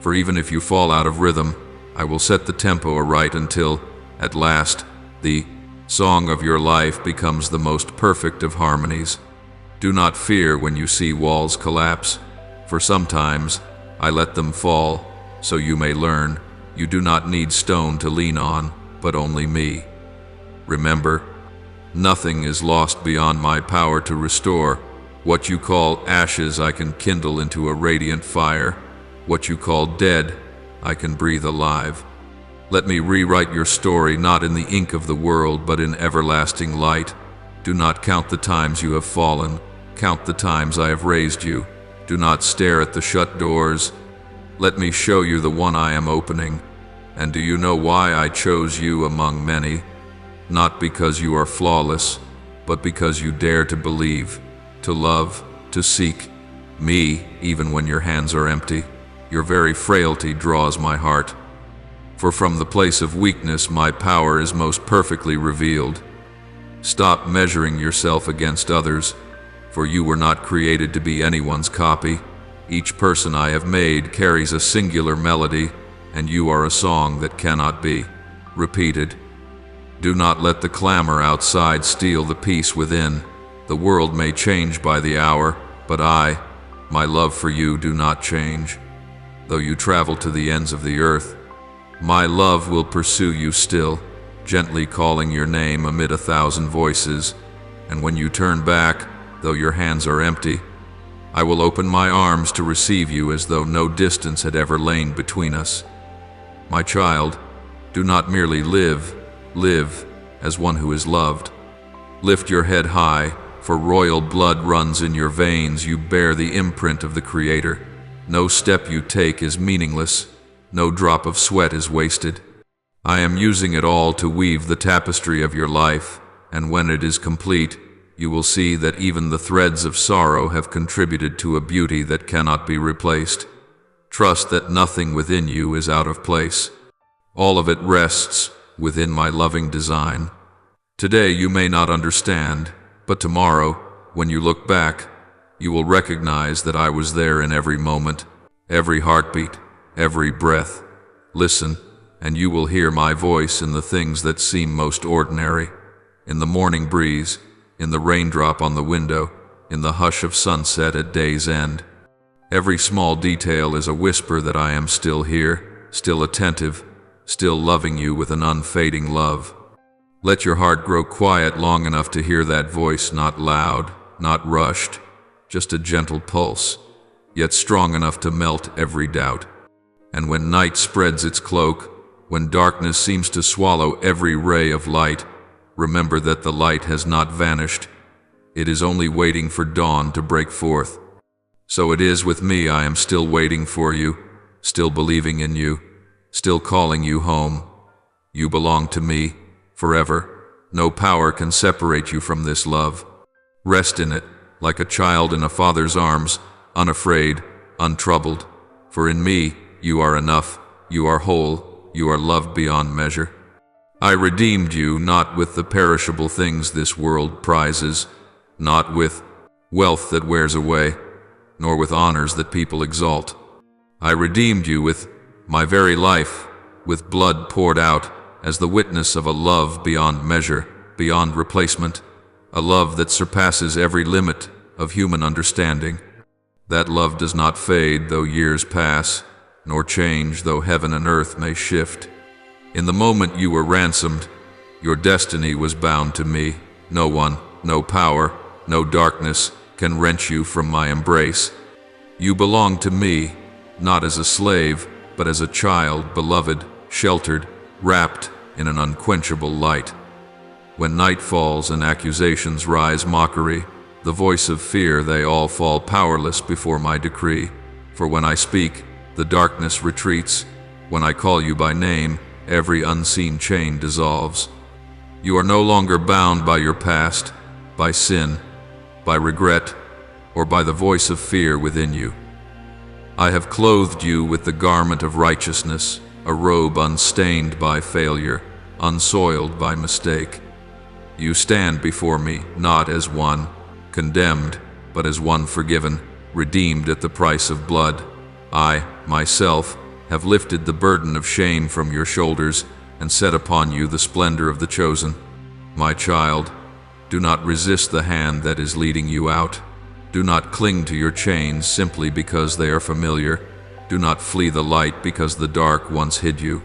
Speaker 1: for even if you fall out of rhythm, I will set the tempo aright until, at last, the song of your life becomes the most perfect of harmonies. Do not fear when you see walls collapse, for sometimes I let them fall, so you may learn. You do not need stone to lean on, but only me. Remember, nothing is lost beyond my power to restore. What you call ashes I can kindle into a radiant fire. What you call dead, I can breathe alive. Let me rewrite your story not in the ink of the world, but in everlasting light. Do not count the times you have fallen. Count the times I have raised you. Do not stare at the shut doors. Let me show you the one I am opening. And do you know why I chose you among many? Not because you are flawless, but because you dare to believe, to love, to seek me, even when your hands are empty. Your very frailty draws my heart. For from the place of weakness my power is most perfectly revealed. Stop measuring yourself against others, for you were not created to be anyone's copy. Each person I have made carries a singular melody, and you are a song that cannot be repeated. Do not let the clamor outside steal the peace within. The world may change by the hour, but my love for you do not change. Though you travel to the ends of the earth, my love will pursue you still, gently calling your name amid 1,000 voices. And when you turn back, though your hands are empty, I will open my arms to receive you as though no distance had ever lain between us. My child, do not merely live as one who is loved. Lift your head high, for royal blood runs in your veins. You bear the imprint of the Creator. No step you take is meaningless. No drop of sweat is wasted. I am using it all to weave the tapestry of your life, and when it is complete, you will see that even the threads of sorrow have contributed to a beauty that cannot be replaced. Trust that nothing within you is out of place. All of it rests within my loving design. Today you may not understand, but tomorrow, when you look back, you will recognize that I was there in every moment, every heartbeat, every breath. Listen, and you will hear my voice in the things that seem most ordinary, in the morning breeze, in the raindrop on the window, in the hush of sunset at day's end. Every small detail is a whisper that I am still here, still attentive, still loving you with an unfading love. Let your heart grow quiet long enough to hear that voice, not loud, not rushed, just a gentle pulse, yet strong enough to melt every doubt. And when night spreads its cloak, when darkness seems to swallow every ray of light, remember that the light has not vanished. It is only waiting for dawn to break forth. So it is with me. I am still waiting for you, still believing in you, still calling you home. You belong to me forever. No power can separate you from this love. Rest in it, like a child in a father's arms, unafraid, untroubled. For in me, you are enough, you are whole, you are loved beyond measure. I redeemed you not with the perishable things this world prizes, not with wealth that wears away, nor with honors that people exalt. I redeemed you with my very life, with blood poured out as the witness of a love beyond measure, beyond replacement, a love that surpasses every limit of human understanding. That love does not fade though years pass, nor change though heaven and earth may shift. In the moment you were ransomed, your destiny was bound to me. No one, no power, no darkness can wrench you from my embrace. You belong to me, not as a slave, but as a child, beloved, sheltered, wrapped in an unquenchable light. When night falls and accusations rise mockery, the voice of fear, they all fall powerless before my decree. For when I speak, the darkness retreats. When I call you by name, every unseen chain dissolves. You are no longer bound by your past, by sin, by regret, or by the voice of fear within you. I have clothed you with the garment of righteousness, a robe unstained by failure, unsoiled by mistake. You stand before me not as one condemned, but as one forgiven, redeemed at the price of blood. I, myself, have lifted the burden of shame from your shoulders and set upon you the splendor of the chosen. My child, do not resist the hand that is leading you out. Do not cling to your chains simply because they are familiar. Do not flee the light because the dark once hid you.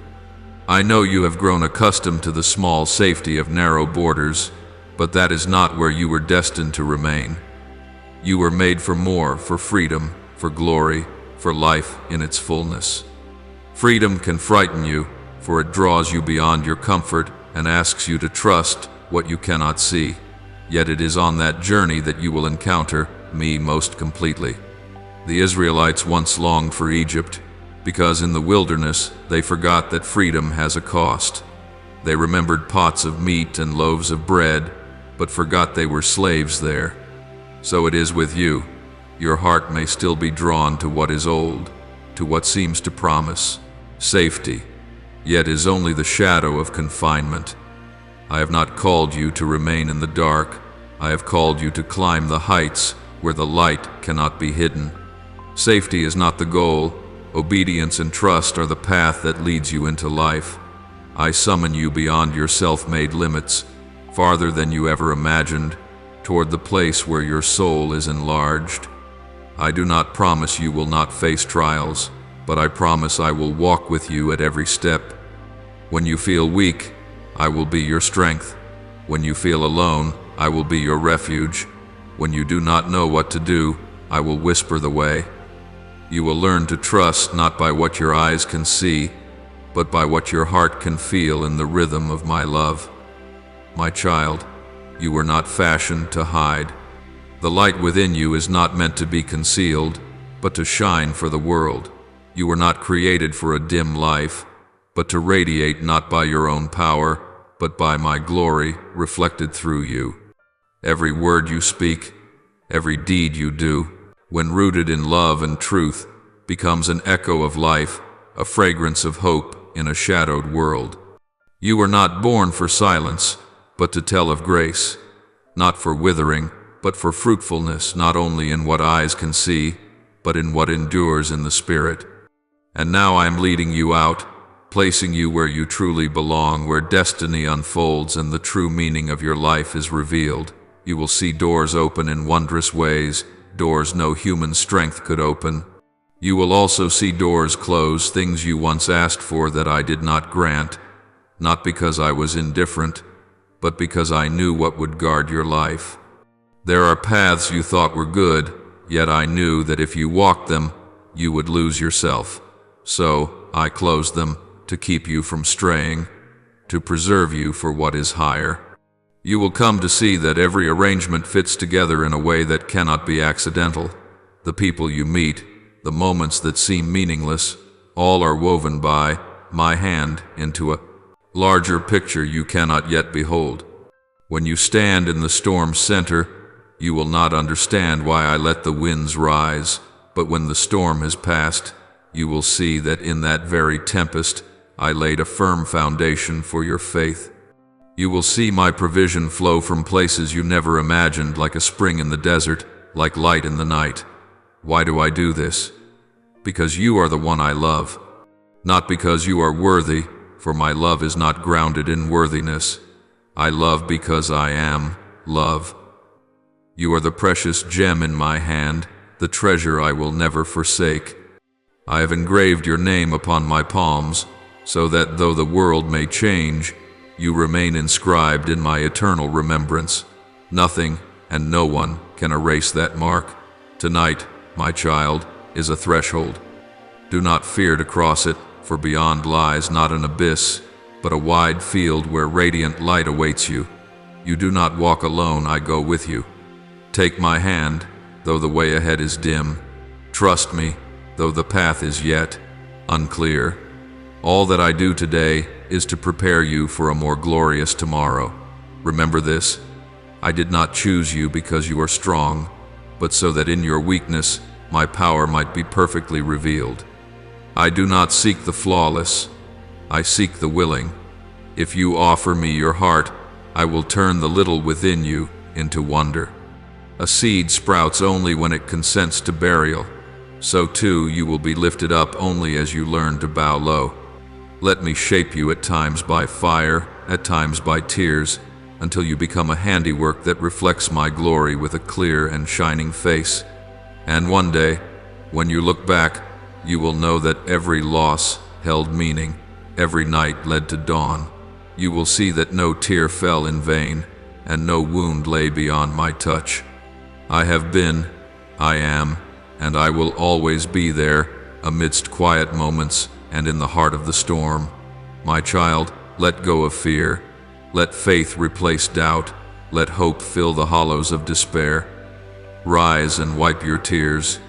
Speaker 1: I know you have grown accustomed to the small safety of narrow borders, but that is not where you were destined to remain. You were made for more, for freedom, for glory, for life in its fullness. Freedom can frighten you, for it draws you beyond your comfort and asks you to trust what you cannot see. Yet it is on that journey that you will encounter me most completely. The Israelites once longed for Egypt, because in the wilderness they forgot that freedom has a cost. They remembered pots of meat and loaves of bread, but forgot they were slaves there. So it is with you. Your heart may still be drawn to what is old, to what seems to promise safety, yet is only the shadow of confinement. I have not called you to remain in the dark. I have called you to climb the heights where the light cannot be hidden. Safety is not the goal. Obedience and trust are the path that leads you into life. I summon you beyond your self-made limits, farther than you ever imagined, toward the place where your soul is enlarged. I do not promise you will not face trials, but I promise I will walk with you at every step. When you feel weak, I will be your strength. When you feel alone, I will be your refuge. When you do not know what to do, I will whisper the way. You will learn to trust not by what your eyes can see, but by what your heart can feel in the rhythm of my love. My child, you were not fashioned to hide. The light within you is not meant to be concealed, but to shine for the world. You were not created for a dim life, but to radiate not by your own power, but by my glory reflected through you. Every word you speak, every deed you do, when rooted in love and truth, becomes an echo of life, a fragrance of hope in a shadowed world. You were not born for silence, but to tell of grace, not for withering, but for fruitfulness, not only in what eyes can see, but in what endures in the spirit. And now I am leading you out, placing you where you truly belong, where destiny unfolds and the true meaning of your life is revealed. You will see doors open in wondrous ways, doors no human strength could open. You will also see doors close, things you once asked for that I did not grant, not because I was indifferent, but because I knew what would guard your life. There are paths you thought were good, yet I knew that if you walked them, you would lose yourself. So I closed them to keep you from straying, to preserve you for what is higher. You will come to see that every arrangement fits together in a way that cannot be accidental. The people you meet, the moments that seem meaningless, all are woven by my hand into a larger picture you cannot yet behold. When you stand in the storm's center, you will not understand why I let the winds rise, but when the storm has passed, you will see that in that very tempest, I laid a firm foundation for your faith. You will see my provision flow from places you never imagined, like a spring in the desert, like light in the night. Why do I do this? Because you are the one I love. Not because you are worthy, for my love is not grounded in worthiness. I love because I am love. You are the precious gem in my hand, the treasure I will never forsake. I have engraved your name upon my palms, so that though the world may change, you remain inscribed in my eternal remembrance. Nothing and no one can erase that mark. Tonight, my child, is a threshold. Do not fear to cross it, for beyond lies not an abyss, but a wide field where radiant light awaits you. You do not walk alone, I go with you. Take my hand, though the way ahead is dim. Trust me, though the path is yet unclear. All that I do today is to prepare you for a more glorious tomorrow. Remember this, I did not choose you because you are strong, but so that in your weakness my power might be perfectly revealed. I do not seek the flawless, I seek the willing. If you offer me your heart, I will turn the little within you into wonder. A seed sprouts only when it consents to burial. So too you will be lifted up only as you learn to bow low. Let me shape you at times by fire, at times by tears, until you become a handiwork that reflects my glory with a clear and shining face. And one day, when you look back, you will know that every loss held meaning, every night led to dawn. You will see that no tear fell in vain, and no wound lay beyond my touch. I have been, I am, and I will always be there, amidst quiet moments and in the heart of the storm. My child, let go of fear. Let faith replace doubt. Let hope fill the hollows of despair. Rise and wipe your tears,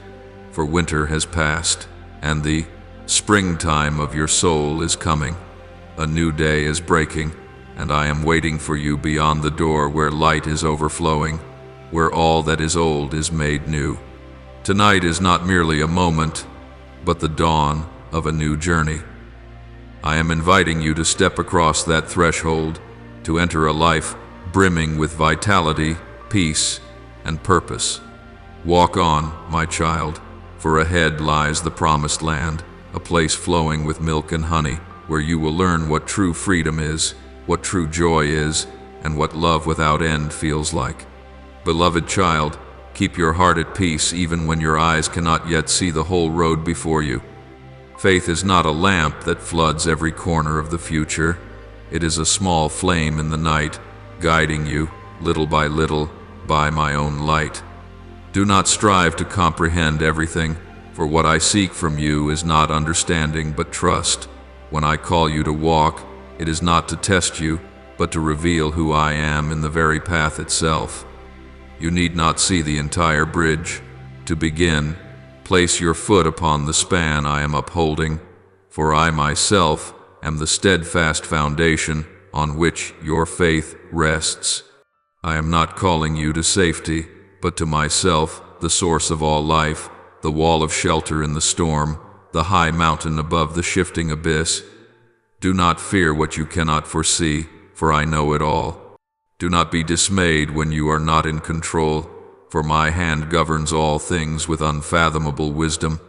Speaker 1: for winter has passed, and the springtime of your soul is coming. A new day is breaking, and I am waiting for you beyond the door where light is overflowing, where all that is old is made new. Tonight is not merely a moment, but the dawn of a new journey. I am inviting you to step across that threshold, to enter a life brimming with vitality, peace, and purpose. Walk on, my child, for ahead lies the promised land, a place flowing with milk and honey, where you will learn what true freedom is, what true joy is, and what love without end feels like. Beloved child, keep your heart at peace even when your eyes cannot yet see the whole road before you. Faith is not a lamp that floods every corner of the future. It is a small flame in the night, guiding you, little by little, by my own light. Do not strive to comprehend everything, for what I seek from you is not understanding but trust. When I call you to walk, it is not to test you, but to reveal who I am in the very path itself. You need not see the entire bridge. To begin, Place your foot upon the span I am upholding, for I myself am the steadfast foundation on which your faith rests. I am not calling you to safety, but to myself, the source of all life, the wall of shelter in the storm, the high mountain above the shifting abyss. Do not fear what you cannot foresee, for I know it all. Do not be dismayed when you are not in control, for my hand governs all things with unfathomable wisdom.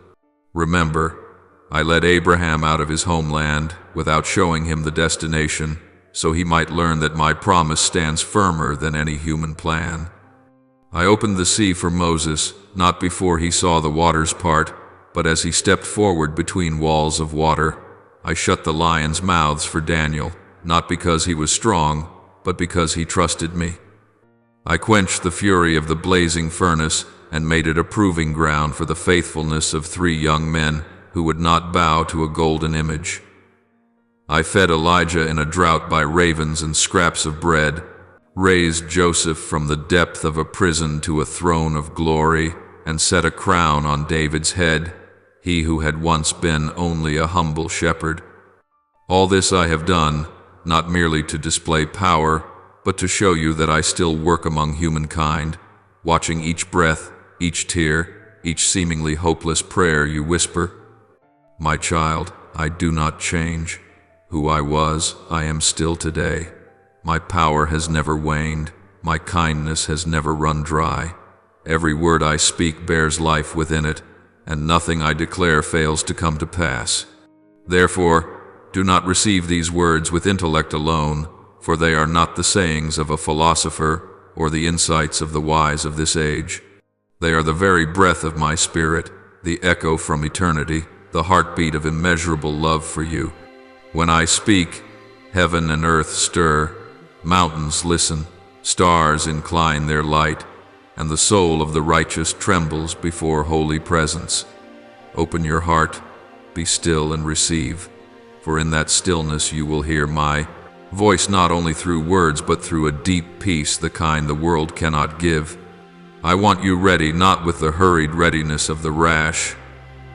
Speaker 1: Remember, I led Abraham out of his homeland without showing him the destination, so he might learn that my promise stands firmer than any human plan. I opened the sea for Moses, not before he saw the waters part, but as he stepped forward between walls of water. I shut the lions' mouths for Daniel, not because he was strong, but because he trusted me. I quenched the fury of the blazing furnace and made it a proving ground for the faithfulness of 3 young men who would not bow to a golden image. I fed Elijah in a drought by ravens and scraps of bread, raised Joseph from the depth of a prison to a throne of glory, and set a crown on David's head, he who had once been only a humble shepherd. All this I have done, not merely to display power, but to show you that I still work among humankind, watching each breath, each tear, each seemingly hopeless prayer you whisper. My child, I do not change. Who I was, I am still today. My power has never waned. My kindness has never run dry. Every word I speak bears life within it, and nothing I declare fails to come to pass. Therefore, do not receive these words with intellect alone, for they are not the sayings of a philosopher or the insights of the wise of this age. They are the very breath of my spirit, the echo from eternity, the heartbeat of immeasurable love for you. When I speak, heaven and earth stir, mountains listen, stars incline their light, and the soul of the righteous trembles before holy presence. Open your heart, be still and receive, for in that stillness you will hear my voice not only through words but through a deep peace, the kind the world cannot give. I want you ready, not with the hurried readiness of the rash,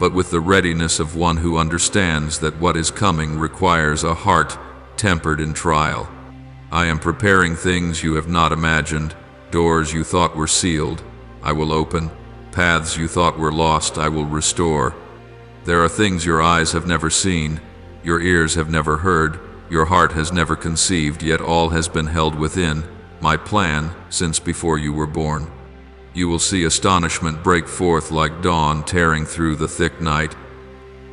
Speaker 1: but with the readiness of one who understands that what is coming requires a heart tempered in trial. I am preparing things you have not imagined. Doors you thought were sealed, I will open. Paths you thought were lost, I will restore. There are things your eyes have never seen, your ears have never heard, your heart has never conceived, yet all has been held within my plan since before you were born. You will see astonishment break forth like dawn tearing through the thick night.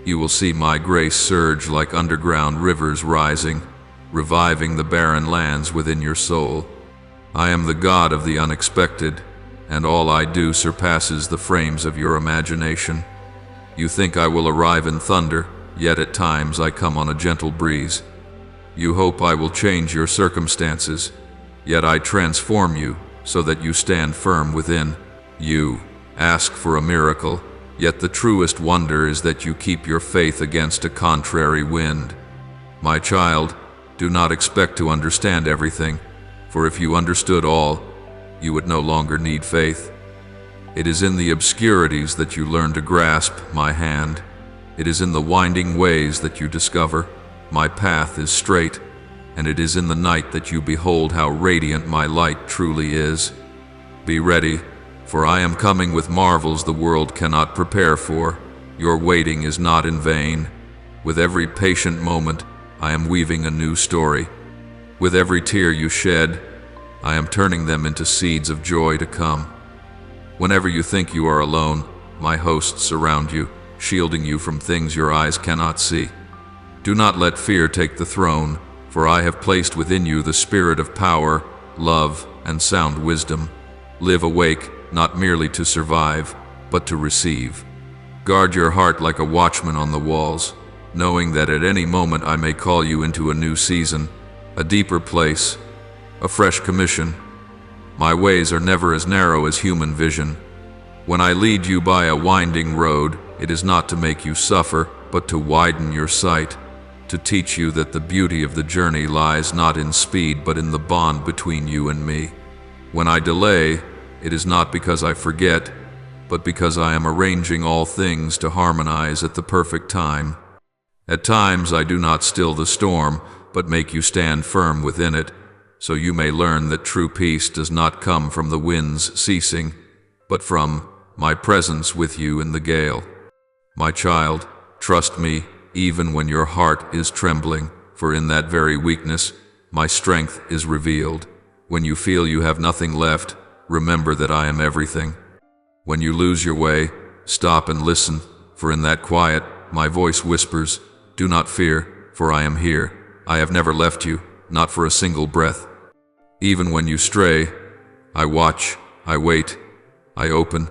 Speaker 1: You will see my grace surge like underground rivers rising, reviving the barren lands within your soul. I am the God of the unexpected, and all I do surpasses the frames of your imagination. You think I will arrive in thunder, yet at times I come on a gentle breeze. You hope I will change your circumstances, yet I transform you so that you stand firm within. You ask for a miracle, yet the truest wonder is that you keep your faith against a contrary wind. My child, do not expect to understand everything, for if you understood all, you would no longer need faith. It is in the obscurities that you learn to grasp my hand. It is in the winding ways that you discover my path is straight, and it is in the night that you behold how radiant my light truly is. Be ready, for I am coming with marvels the world cannot prepare for. Your waiting is not in vain. With every patient moment, I am weaving a new story. With every tear you shed, I am turning them into seeds of joy to come. Whenever you think you are alone, my hosts surround you, shielding you from things your eyes cannot see. Do not let fear take the throne, for I have placed within you the spirit of power, love, and sound wisdom. Live awake, not merely to survive, but to receive. Guard your heart like a watchman on the walls, knowing that at any moment I may call you into a new season, a deeper place, a fresh commission. My ways are never as narrow as human vision. When I lead you by a winding road, it is not to make you suffer, but to widen your sight, to teach you that the beauty of the journey lies not in speed, but in the bond between you and me. When I delay, it is not because I forget, but because I am arranging all things to harmonize at the perfect time. At times I do not still the storm, but make you stand firm within it, so you may learn that true peace does not come from the winds ceasing, but from my presence with you in the gale. My child, trust me, even when your heart is trembling, for in that very weakness, my strength is revealed. When you feel you have nothing left, remember that I am everything. When you lose your way, stop and listen, for in that quiet, my voice whispers, "Do not fear, for I am here. I have never left you, not for a single breath." Even when you stray, I watch, I wait, I open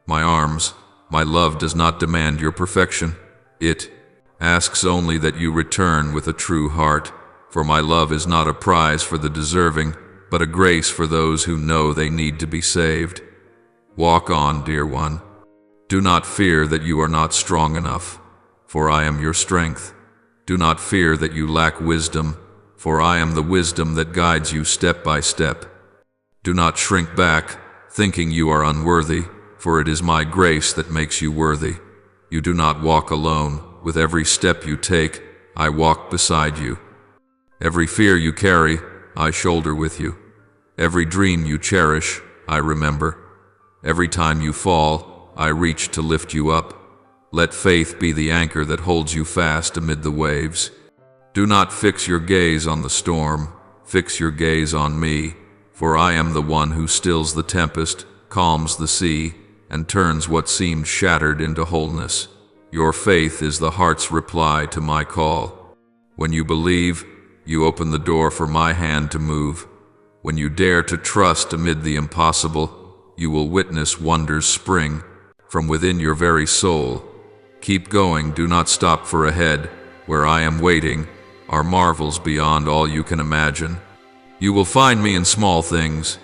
Speaker 1: my arms. My love does not demand your perfection. It asks only that you return with a true heart, for my love is not a prize for the deserving, but a grace for those who know they need to be saved. Walk on, dear one. Do not fear that you are not strong enough, for I am your strength. Do not fear that you lack wisdom, for I am the wisdom that guides you step by step. Do not shrink back, thinking you are unworthy, for it is my grace that makes you worthy. You do not walk alone. With every step you take, I walk beside you. Every fear you carry, I shoulder with you. Every dream you cherish, I remember. Every time you fall, I reach to lift you up. Let faith be the anchor that holds you fast amid the waves. Do not fix your gaze on the storm, fix your gaze on me, for I am the one who stills the tempest, calms the sea, and turns what seemed shattered into wholeness. Your faith is the heart's reply to my call. When you believe, you open the door for my hand to move. When you dare to trust amid the impossible, you will witness wonders spring from within your very soul. Keep going, do not stop, for ahead, where I am waiting, are marvels beyond all you can imagine. You will find me in small things,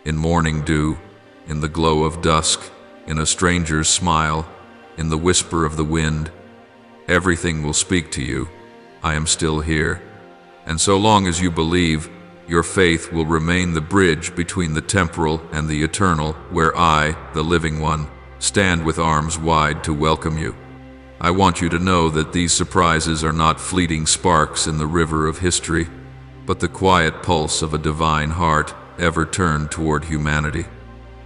Speaker 1: in morning dew, in the glow of dusk, in a stranger's smile, in the whisper of the wind. Everything will speak to you. I am still here. And so long as you believe, your faith will remain the bridge between the temporal and the eternal, where I, the living one, stand with arms wide to welcome you. I want you to know that these surprises are not fleeting sparks in the river of history, but the quiet pulse of a divine heart ever turned toward humanity.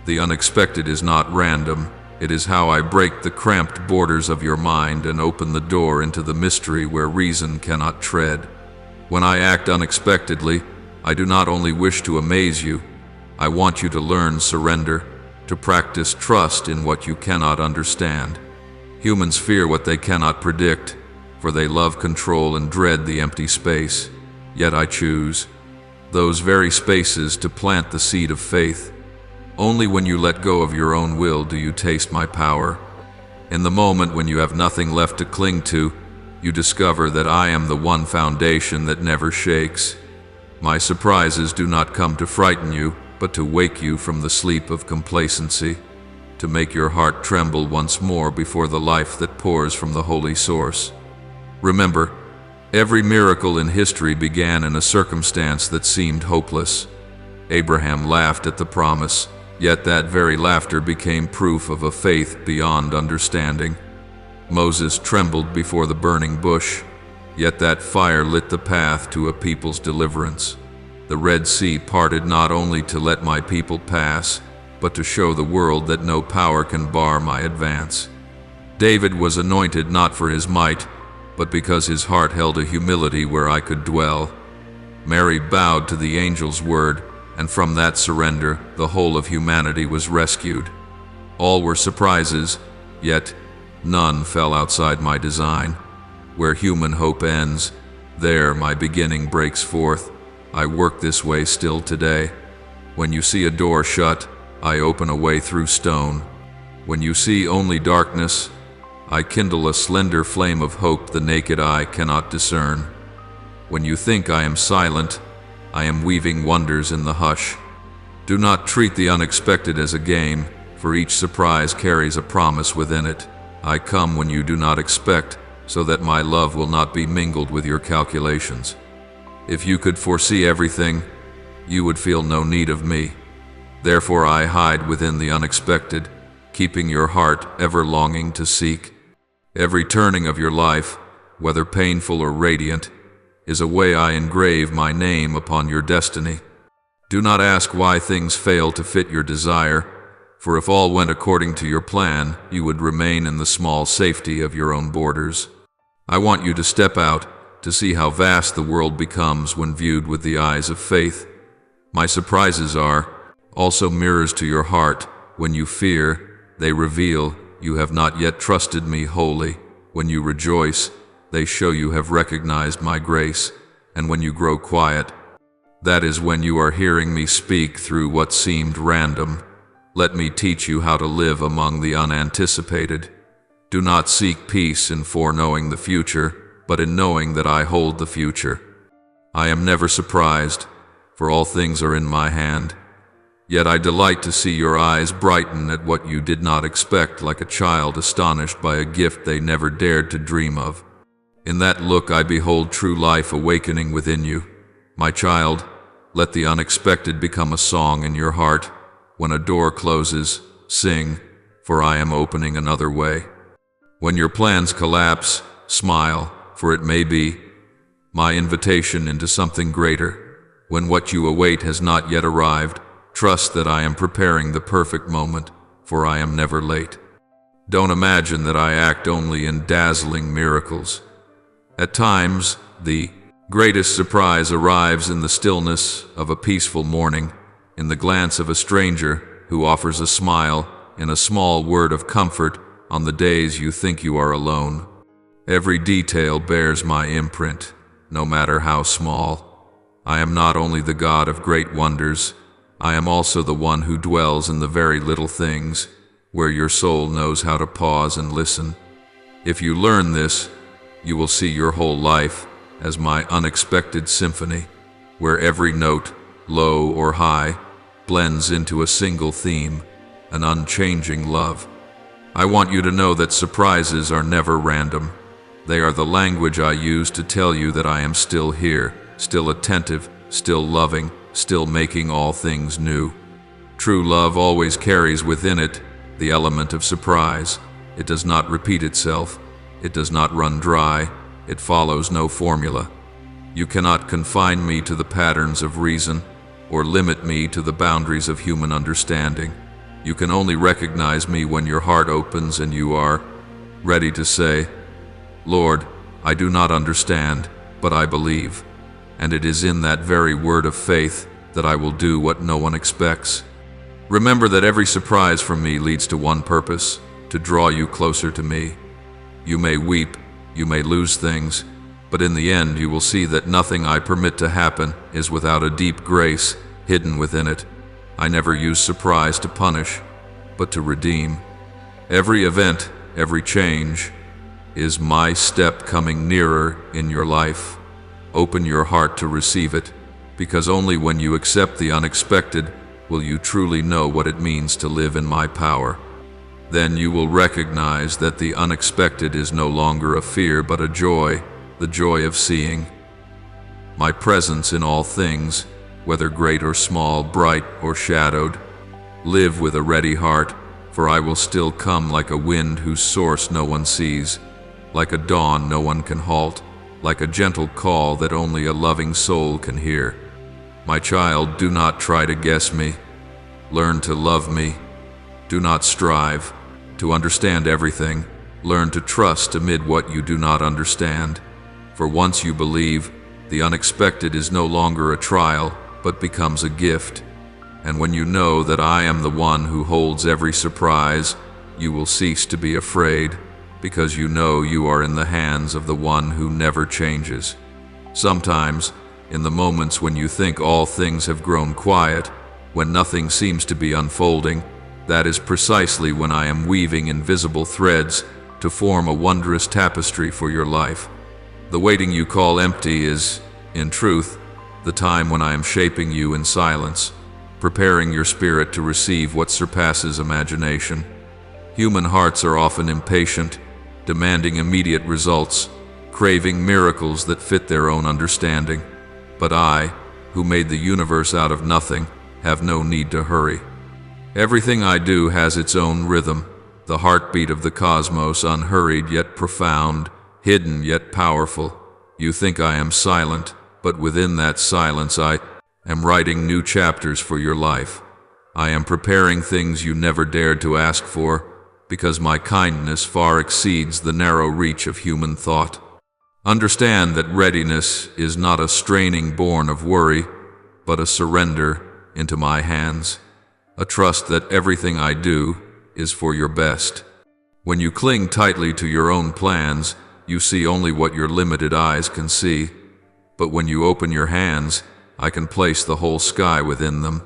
Speaker 1: The unexpected is not random. It is how I break the cramped borders of your mind and open the door into the mystery where reason cannot tread. When I act unexpectedly, I do not only wish to amaze you, I want you to learn surrender, to practice trust in what you cannot understand. Humans fear what they cannot predict, for they love control and dread the empty space. Yet I choose those very spaces to plant the seed of faith. Only when you let go of your own will do you taste my power. In the moment when you have nothing left to cling to, you discover that I am the one foundation that never shakes. My surprises do not come to frighten you, but to wake you from the sleep of complacency, to make your heart tremble once more before the life that pours from the holy source. Remember, every miracle in history began in a circumstance that seemed hopeless. Abraham laughed at the promise, yet that very laughter became proof of a faith beyond understanding. Moses trembled before the burning bush, yet that fire lit the path to a people's deliverance. The Red Sea parted not only to let my people pass, but to show the world that no power can bar my advance. David was anointed not for his might, but because his heart held a humility where I could dwell. Mary bowed to the angel's word, and from that surrender, the whole of humanity was rescued. All were surprises, yet none fell outside my design. Where human hope ends, there my beginning breaks forth. I work this way still today. When you see a door shut, I open a way through stone. When you see only darkness, I kindle a slender flame of hope the naked eye cannot discern. When you think I am silent, I am weaving wonders in the hush. Do not treat the unexpected as a game, for each surprise carries a promise within it. I come when you do not expect, so that my love will not be mingled with your calculations. If you could foresee everything, you would feel no need of me. Therefore I hide within the unexpected, keeping your heart ever longing to seek. Every turning of your life, whether painful or radiant, is a way I engrave my name upon your destiny. Do not ask why things fail to fit your desire, for if all went according to your plan, you would remain in the small safety of your own borders. I want you to step out to see how vast the world becomes when viewed with the eyes of faith. My surprises are also mirrors to your heart. When you fear, they reveal you have not yet trusted me wholly. When you rejoice, they show you have recognized my grace. And when you grow quiet, that is when you are hearing me speak through what seemed random. Let me teach you how to live among the unanticipated. Do not seek peace in foreknowing the future, but in knowing that I hold the future. I am never surprised, for all things are in my hand. Yet I delight to see your eyes brighten at what you did not expect, like a child astonished by a gift they never dared to dream of. In that look I behold true life awakening within you. My child, let the unexpected become a song in your heart. When a door closes, sing, for I am opening another way. When your plans collapse, smile, for it may be my invitation into something greater. When what you await has not yet arrived, trust that I am preparing the perfect moment, for I am never late. Don't imagine that I act only in dazzling miracles. At times, the greatest surprise arrives in the stillness of a peaceful morning, in the glance of a stranger who offers a smile, in a small word of comfort on the days you think you are alone. Every detail bears my imprint, no matter how small. I am not only the God of great wonders, I am also the one who dwells in the very little things, where your soul knows how to pause and listen. If you learn this, you will see your whole life as my unexpected symphony, where every note, low or high, blends into a single theme, an unchanging love. I want you to know that surprises are never random. They are the language I use to tell you that I am still here, still attentive, still loving, still making all things new. True love always carries within it the element of surprise. It does not repeat itself. It does not run dry. It follows no formula. You cannot confine me to the patterns of reason or limit me to the boundaries of human understanding. You can only recognize me when your heart opens and you are ready to say, Lord, I do not understand, but I believe. And it is in that very word of faith that I will do what no one expects. Remember that every surprise from me leads to one purpose, to draw you closer to me. You may weep, you may lose things, but in the end you will see that nothing I permit to happen is without a deep grace hidden within it. I never use surprise to punish, but to redeem. Every event, every change, is my step coming nearer in your life. Open your heart to receive it, because only when you accept the unexpected will you truly know what it means to live in my power. Then you will recognize that the unexpected is no longer a fear but a joy, the joy of seeing my presence in all things, whether great or small, bright or shadowed. Live with a ready heart, for I will still come like a wind whose source no one sees, like a dawn no one can halt, like a gentle call that only a loving soul can hear. My child, do not try to guess me. Learn to love me. Do not strive to understand everything. Learn to trust amid what you do not understand. For once you believe, the unexpected is no longer a trial, but becomes a gift. And when you know that I am the one who holds every surprise, you will cease to be afraid, because you know you are in the hands of the one who never changes. Sometimes, in the moments when you think all things have grown quiet, when nothing seems to be unfolding, that is precisely when I am weaving invisible threads to form a wondrous tapestry for your life. The waiting you call empty is, in truth, the time when I am shaping you in silence, preparing your spirit to receive what surpasses imagination. Human hearts are often impatient, demanding immediate results, craving miracles that fit their own understanding. But I, who made the universe out of nothing, have no need to hurry. Everything I do has its own rhythm, the heartbeat of the cosmos, unhurried yet profound, hidden yet powerful. You think I am silent, but within that silence I am writing new chapters for your life. I am preparing things you never dared to ask for, because my kindness far exceeds the narrow reach of human thought. Understand that readiness is not a straining born of worry, but a surrender into my hands, a trust that everything I do is for your best. When you cling tightly to your own plans, you see only what your limited eyes can see. But when you open your hands, I can place the whole sky within them.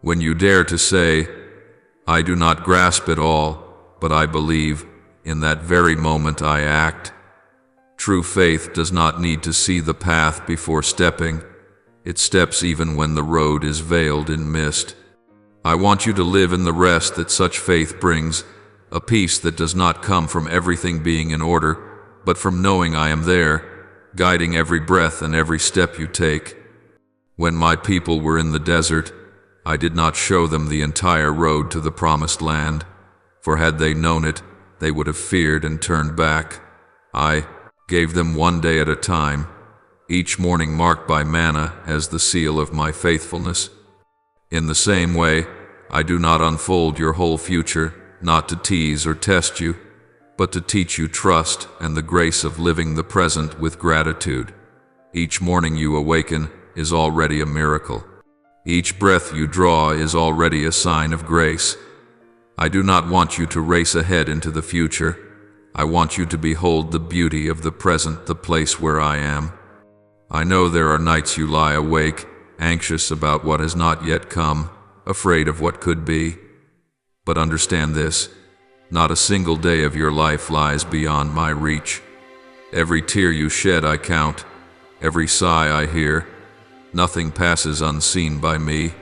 Speaker 1: When you dare to say, I do not grasp it all, but I believe, in that very moment I act. True faith does not need to see the path before stepping. It steps even when the road is veiled in mist. I want you to live in the rest that such faith brings, a peace that does not come from everything being in order, but from knowing I am there, guiding every breath and every step you take. When my people were in the desert, I did not show them the entire road to the promised land, for had they known it, they would have feared and turned back. I gave them one day at a time, each morning marked by manna as the seal of my faithfulness. In the same way, I do not unfold your whole future, not to tease or test you, but to teach you trust and the grace of living the present with gratitude. Each morning you awaken is already a miracle. Each breath you draw is already a sign of grace. I do not want you to race ahead into the future. I want you to behold the beauty of the present, the place where I am. I know there are nights you lie awake, anxious about what has not yet come, afraid of what could be. But understand this, not a single day of your life lies beyond my reach. Every tear you shed I count, every sigh I hear. Nothing passes unseen by me,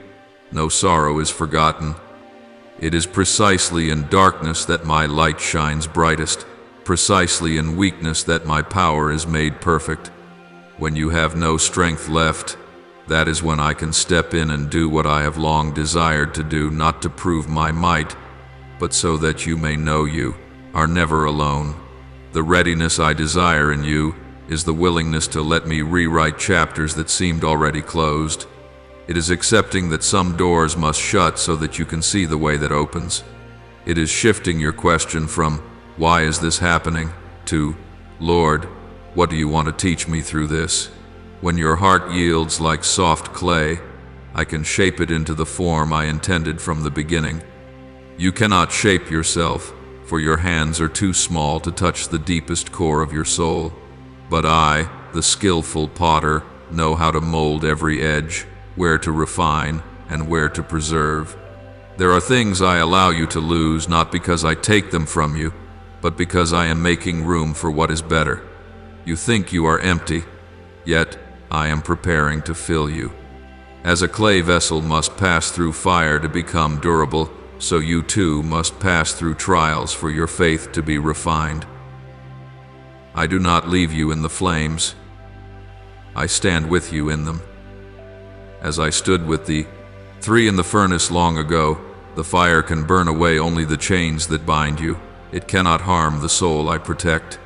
Speaker 1: no sorrow is forgotten. It is precisely in darkness that my light shines brightest, precisely in weakness that my power is made perfect. When you have no strength left, that is when I can step in and do what I have long desired to do, not to prove my might, but so that you may know you are never alone. The readiness I desire in you is the willingness to let me rewrite chapters that seemed already closed. It is accepting that some doors must shut so that you can see the way that opens. It is shifting your question from, why is this happening, to, Lord, what do you want to teach me through this? When your heart yields like soft clay, I can shape it into the form I intended from the beginning. You cannot shape yourself, for your hands are too small to touch the deepest core of your soul. But I, the skillful potter, know how to mold every edge, where to refine and where to preserve. There are things I allow you to lose, not because I take them from you, but because I am making room for what is better. You think you are empty, yet I am preparing to fill you. As a clay vessel must pass through fire to become durable, so you too must pass through trials for your faith to be refined. I do not leave you in the flames. I stand with you in them. As I stood with the three in the furnace long ago, the fire can burn away only the chains that bind you. It cannot harm the soul I protect.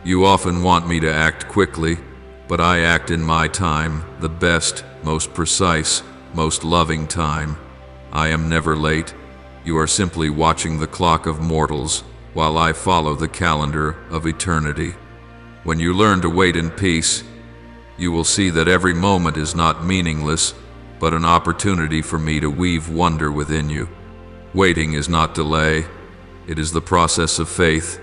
Speaker 1: You often want me to act quickly, but I act in my time, the best, most precise, most loving time. I am never late. You are simply watching the clock of mortals, while I follow the calendar of eternity. When you learn to wait in peace, you will see that every moment is not meaningless, but an opportunity for me to weave wonder within you. Waiting is not delay. It is the process of faith,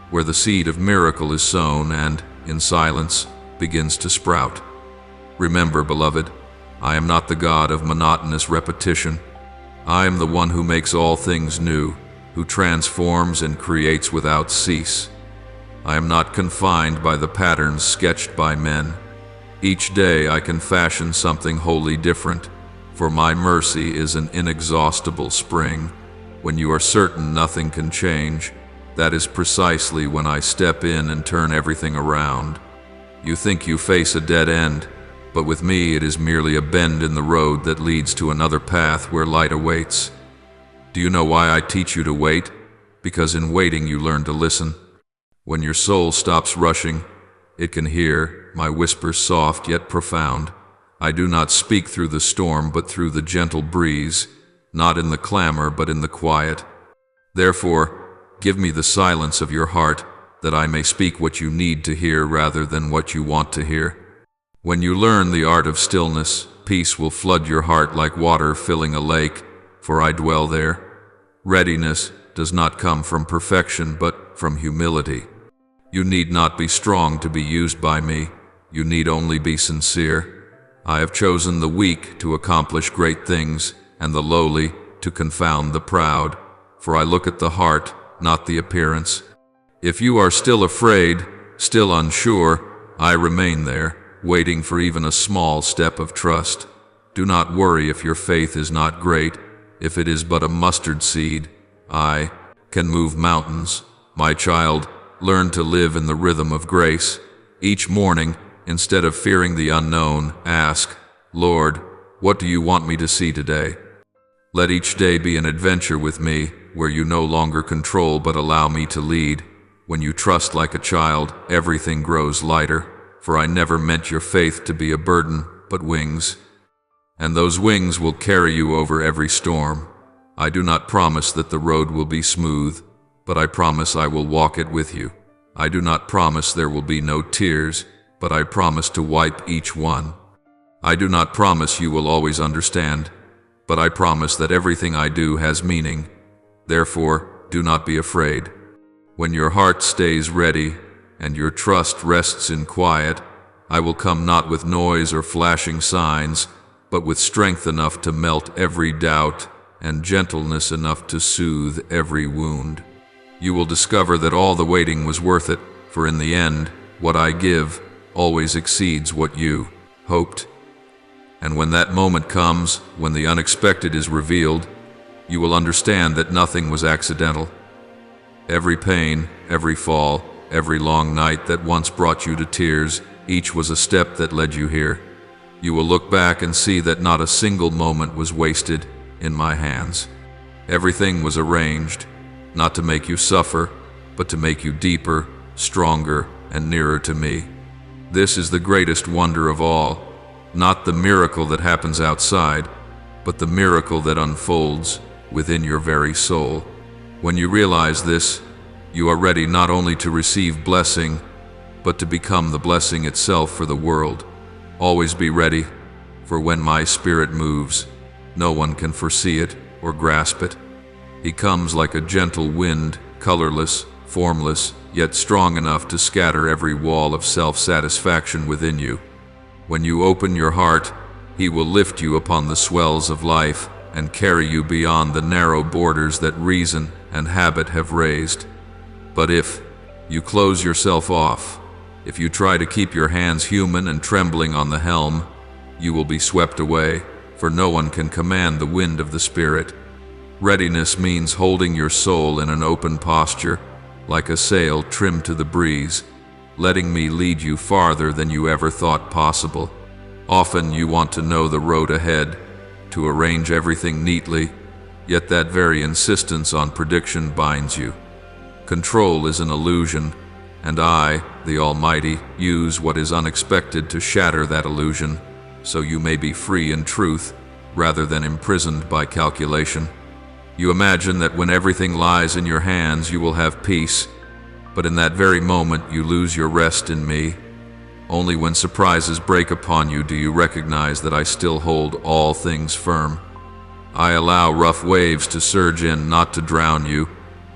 Speaker 1: where the seed of miracle is sown and, in silence, begins to sprout. Remember, beloved, I am not the God of monotonous repetition. I am the one who makes all things new, who transforms and creates without cease. I am not confined by the patterns sketched by men. Each day I can fashion something wholly different, for my mercy is an inexhaustible spring. When you are certain nothing can change, that is precisely when I step in and turn everything around. You think you face a dead end, but with me it is merely a bend in the road that leads to another path where light awaits. Do you know why I teach you to wait? because in waiting you learn to listen. When your soul stops rushing, it can hear my whispers soft yet profound. I do not speak through the storm, but through the gentle breeze, not in the clamor, but in the quiet. Therefore, give me the silence of your heart, that I may speak what you need to hear rather than what you want to hear. When you learn the art of stillness, peace will flood your heart like water filling a lake, for I dwell there. Readiness does not come from perfection, but from humility. You need not be strong to be used by me. You need only be sincere. I have chosen the weak to accomplish great things, and the lowly to confound the proud. For I look at the heart, not the appearance. If you are still afraid, still unsure, I remain there, waiting for even a small step of trust. Do not worry if your faith is not great, if it is but a mustard seed. I can move mountains. My child, learn to live in the rhythm of grace. Each morning, instead of fearing the unknown, ask, Lord, what do you want me to see today? Let each day be an adventure with me, where you no longer control but allow me to lead. When you trust like a child, everything grows lighter, for I never meant your faith to be a burden, but wings. And those wings will carry you over every storm. I do not promise that the road will be smooth, but I promise I will walk it with you. I do not promise there will be no tears, but I promise to wipe each one. I do not promise you will always understand, but I promise that everything I do has meaning. Therefore, do not be afraid. When your heart stays ready and your trust rests in quiet, I will come not with noise or flashing signs, but with strength enough to melt every doubt and gentleness enough to soothe every wound. You will discover that all the waiting was worth it, for in the end, what I give always exceeds what you hoped. And when that moment comes, when the unexpected is revealed, you will understand that nothing was accidental. Every pain, every fall, every long night that once brought you to tears, each was a step that led you here. You will look back and see that not a single moment was wasted in my hands. Everything was arranged, not to make you suffer, but to make you deeper, stronger, and nearer to me. This is the greatest wonder of all, not the miracle that happens outside, but the miracle that unfolds within your very soul. When you realize this, you are ready not only to receive blessing, but to become the blessing itself for the world. Always be ready, for when my spirit moves, no one can foresee it or grasp it. He comes like a gentle wind, colorless, formless, yet strong enough to scatter every wall of self-satisfaction within you. When you open your heart, he will lift you upon the swells of life and carry you beyond the narrow borders that reason and habit have raised. But if you close yourself off, if you try to keep your hands human and trembling on the helm, you will be swept away, for no one can command the wind of the Spirit. Readiness means holding your soul in an open posture, like a sail trimmed to the breeze, letting me lead you farther than you ever thought possible. Often you want to know the road ahead, to arrange everything neatly, yet that very insistence on prediction binds you. Control is an illusion, and I, the Almighty, use what is unexpected to shatter that illusion, so you may be free in truth, rather than imprisoned by calculation. You imagine that when everything lies in your hands you will have peace, but in that very moment you lose your rest in me. Only when surprises break upon you do you recognize that I still hold all things firm. I allow rough waves to surge in not to drown you,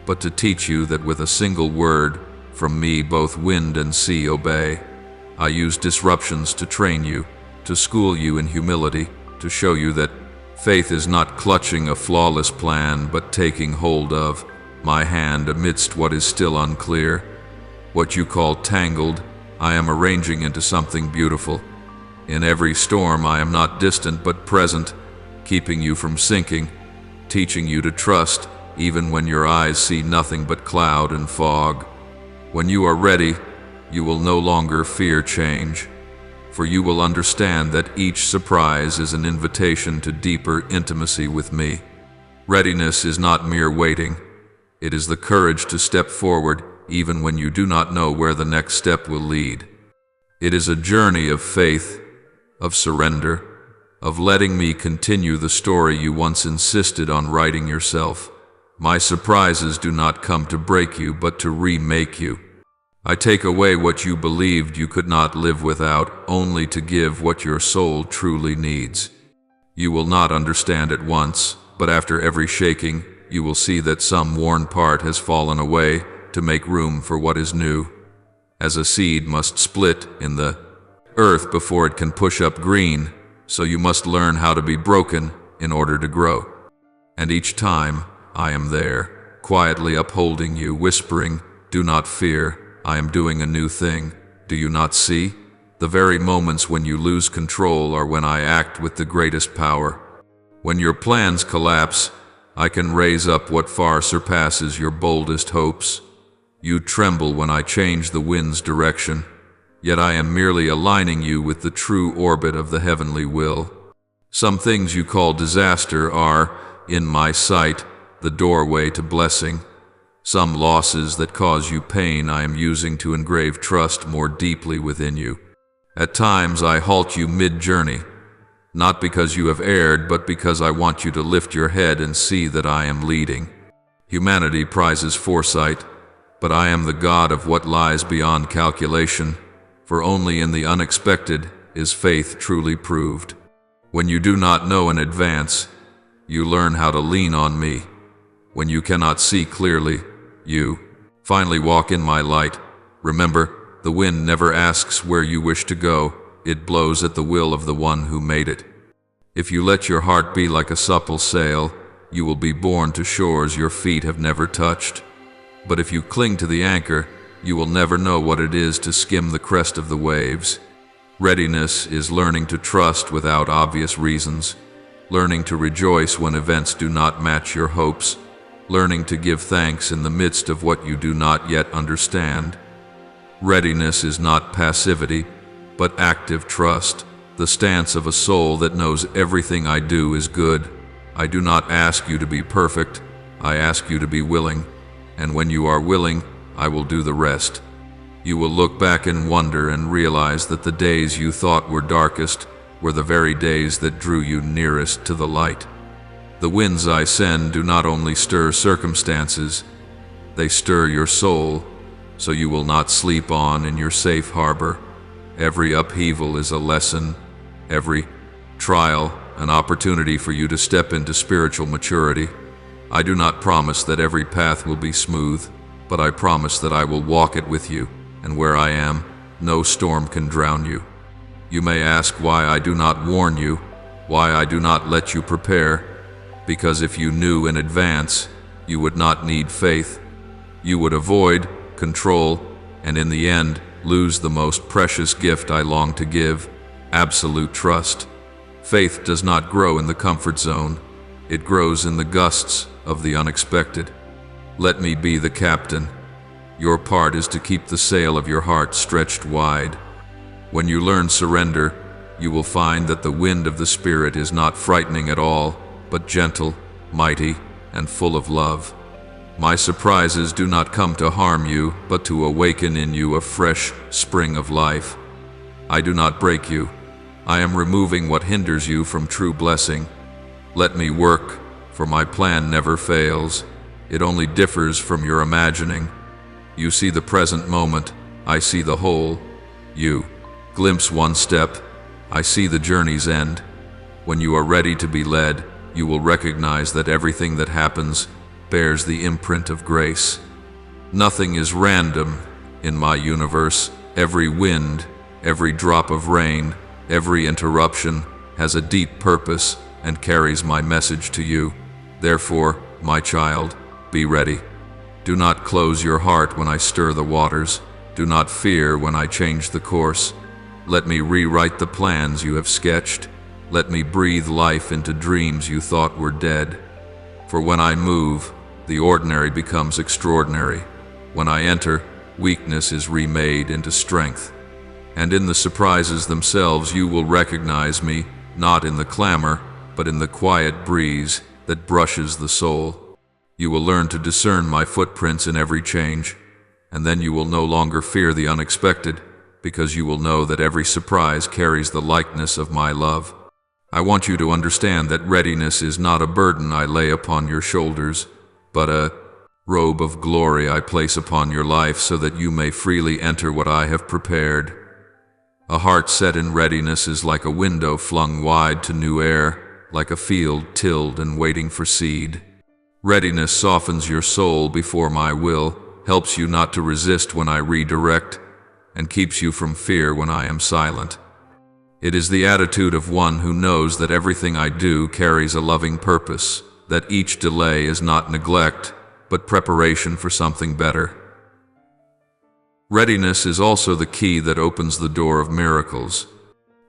Speaker 1: but to teach you that with a single word from me both wind and sea obey. I use disruptions to train you, to school you in humility, to show you that faith is not clutching a flawless plan, but taking hold of my hand amidst what is still unclear. What you call tangled, I am arranging into something beautiful. In every storm I am not distant but present, keeping you from sinking, teaching you to trust even when your eyes see nothing but cloud and fog. When you are ready, you will no longer fear change, for you will understand that each surprise is an invitation to deeper intimacy with me. Readiness is not mere waiting. It is the courage to step forward even when you do not know where the next step will lead. It is a journey of faith, of surrender, of letting me continue the story you once insisted on writing yourself. My surprises do not come to break you, but to remake you. I take away what you believed you could not live without, only to give what your soul truly needs. You will not understand at once, but after every shaking, you will see that some worn part has fallen away to make room for what is new. As a seed must split in the earth before it can push up green, so you must learn how to be broken in order to grow. And each time, I am there, quietly upholding you, whispering, "Do not fear, I am doing a new thing. Do you not see? The very moments when you lose control are when I act with the greatest power. When your plans collapse, I can raise up what far surpasses your boldest hopes. You tremble when I change the wind's direction, yet I am merely aligning you with the true orbit of the heavenly will. Some things you call disaster are, in my sight, the doorway to blessing. Some losses that cause you pain I am using to engrave trust more deeply within you. At times I halt you mid-journey, not because you have erred, but because I want you to lift your head and see that I am leading. Humanity prizes foresight, but I am the God of what lies beyond calculation, for only in the unexpected is faith truly proved. When you do not know in advance, you learn how to lean on me. When you cannot see clearly, you finally walk in my light. Remember, the wind never asks where you wish to go, it blows at the will of the one who made it. If you let your heart be like a supple sail, you will be borne to shores your feet have never touched. But if you cling to the anchor, you will never know what it is to skim the crest of the waves. Readiness is learning to trust without obvious reasons, learning to rejoice when events do not match your hopes, learning to give thanks in the midst of what you do not yet understand. Readiness is not passivity, but active trust, the stance of a soul that knows everything I do is good. I do not ask you to be perfect, I ask you to be willing, and when you are willing, I will do the rest. You will look back in wonder and realize that the days you thought were darkest were the very days that drew you nearest to the light. The winds I send do not only stir circumstances, they stir your soul, so you will not sleep on in your safe harbor. Every upheaval is a lesson, every trial an opportunity for you to step into spiritual maturity. I do not promise that every path will be smooth, but I promise that I will walk it with you, and where I am, no storm can drown you. You may ask why I do not warn you, why I do not let you prepare, because if you knew in advance, you would not need faith. You would avoid, control, and in the end, lose the most precious gift I long to give, absolute trust. Faith does not grow in the comfort zone, it grows in the gusts of the unexpected. Let me be the captain. Your part is to keep the sail of your heart stretched wide. When you learn surrender, you will find that the wind of the Spirit is not frightening at all, but gentle, mighty, and full of love. My surprises do not come to harm you, but to awaken in you a fresh spring of life. I do not break you. I am removing what hinders you from true blessing. Let me work, for my plan never fails. It only differs from your imagining. You see the present moment, I see the whole. You glimpse one step, I see the journey's end. When you are ready to be led, you will recognize that everything that happens bears the imprint of grace. Nothing is random in my universe. Every wind, every drop of rain, every interruption has a deep purpose and carries my message to you. Therefore, my child, be ready. Do not close your heart when I stir the waters. Do not fear when I change the course. Let me rewrite the plans you have sketched. Let me breathe life into dreams you thought were dead. For when I move, the ordinary becomes extraordinary. When I enter, weakness is remade into strength. And in the surprises themselves you will recognize me, not in the clamor, but in the quiet breeze that brushes the soul. You will learn to discern my footprints in every change, and then you will no longer fear the unexpected, because you will know that every surprise carries the likeness of my love. I want you to understand that readiness is not a burden I lay upon your shoulders, but a robe of glory I place upon your life so that you may freely enter what I have prepared. A heart set in readiness is like a window flung wide to new air, like a field tilled and waiting for seed. Readiness softens your soul before my will, helps you not to resist when I redirect, and keeps you from fear when I am silent. It is the attitude of one who knows that everything I do carries a loving purpose, that each delay is not neglect, but preparation for something better. Readiness is also the key that opens the door of miracles.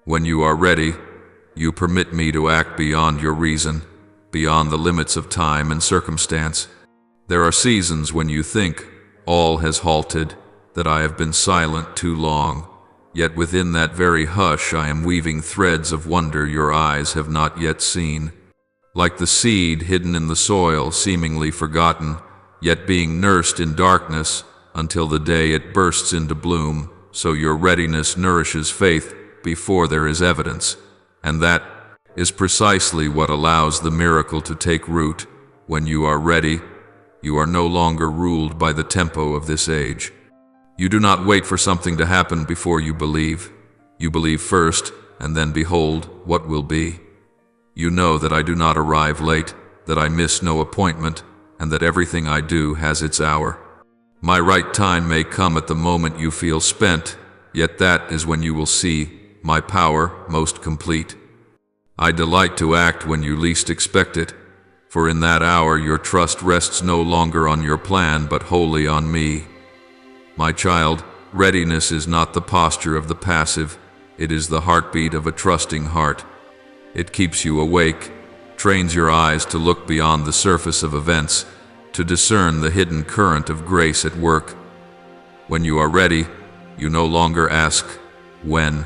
Speaker 1: When you are ready, you permit me to act beyond your reason, beyond the limits of time and circumstance. There are seasons when you think all has halted, that I have been silent too long, yet within that very hush I am weaving threads of wonder your eyes have not yet seen. Like the seed hidden in the soil, seemingly forgotten, yet being nursed in darkness until the day it bursts into bloom, so your readiness nourishes faith before there is evidence. And that is precisely what allows the miracle to take root. When you are ready, you are no longer ruled by the tempo of this age. You do not wait for something to happen before you believe. You believe first, and then behold what will be. You know that I do not arrive late, that I miss no appointment, and that everything I do has its hour. My right time may come at the moment you feel spent, yet that is when you will see my power most complete. I delight to act when you least expect it, for in that hour your trust rests no longer on your plan but wholly on me. My child, readiness is not the posture of the passive, it is the heartbeat of a trusting heart. It keeps you awake, trains your eyes to look beyond the surface of events, to discern the hidden current of grace at work. When you are ready, you no longer ask, when?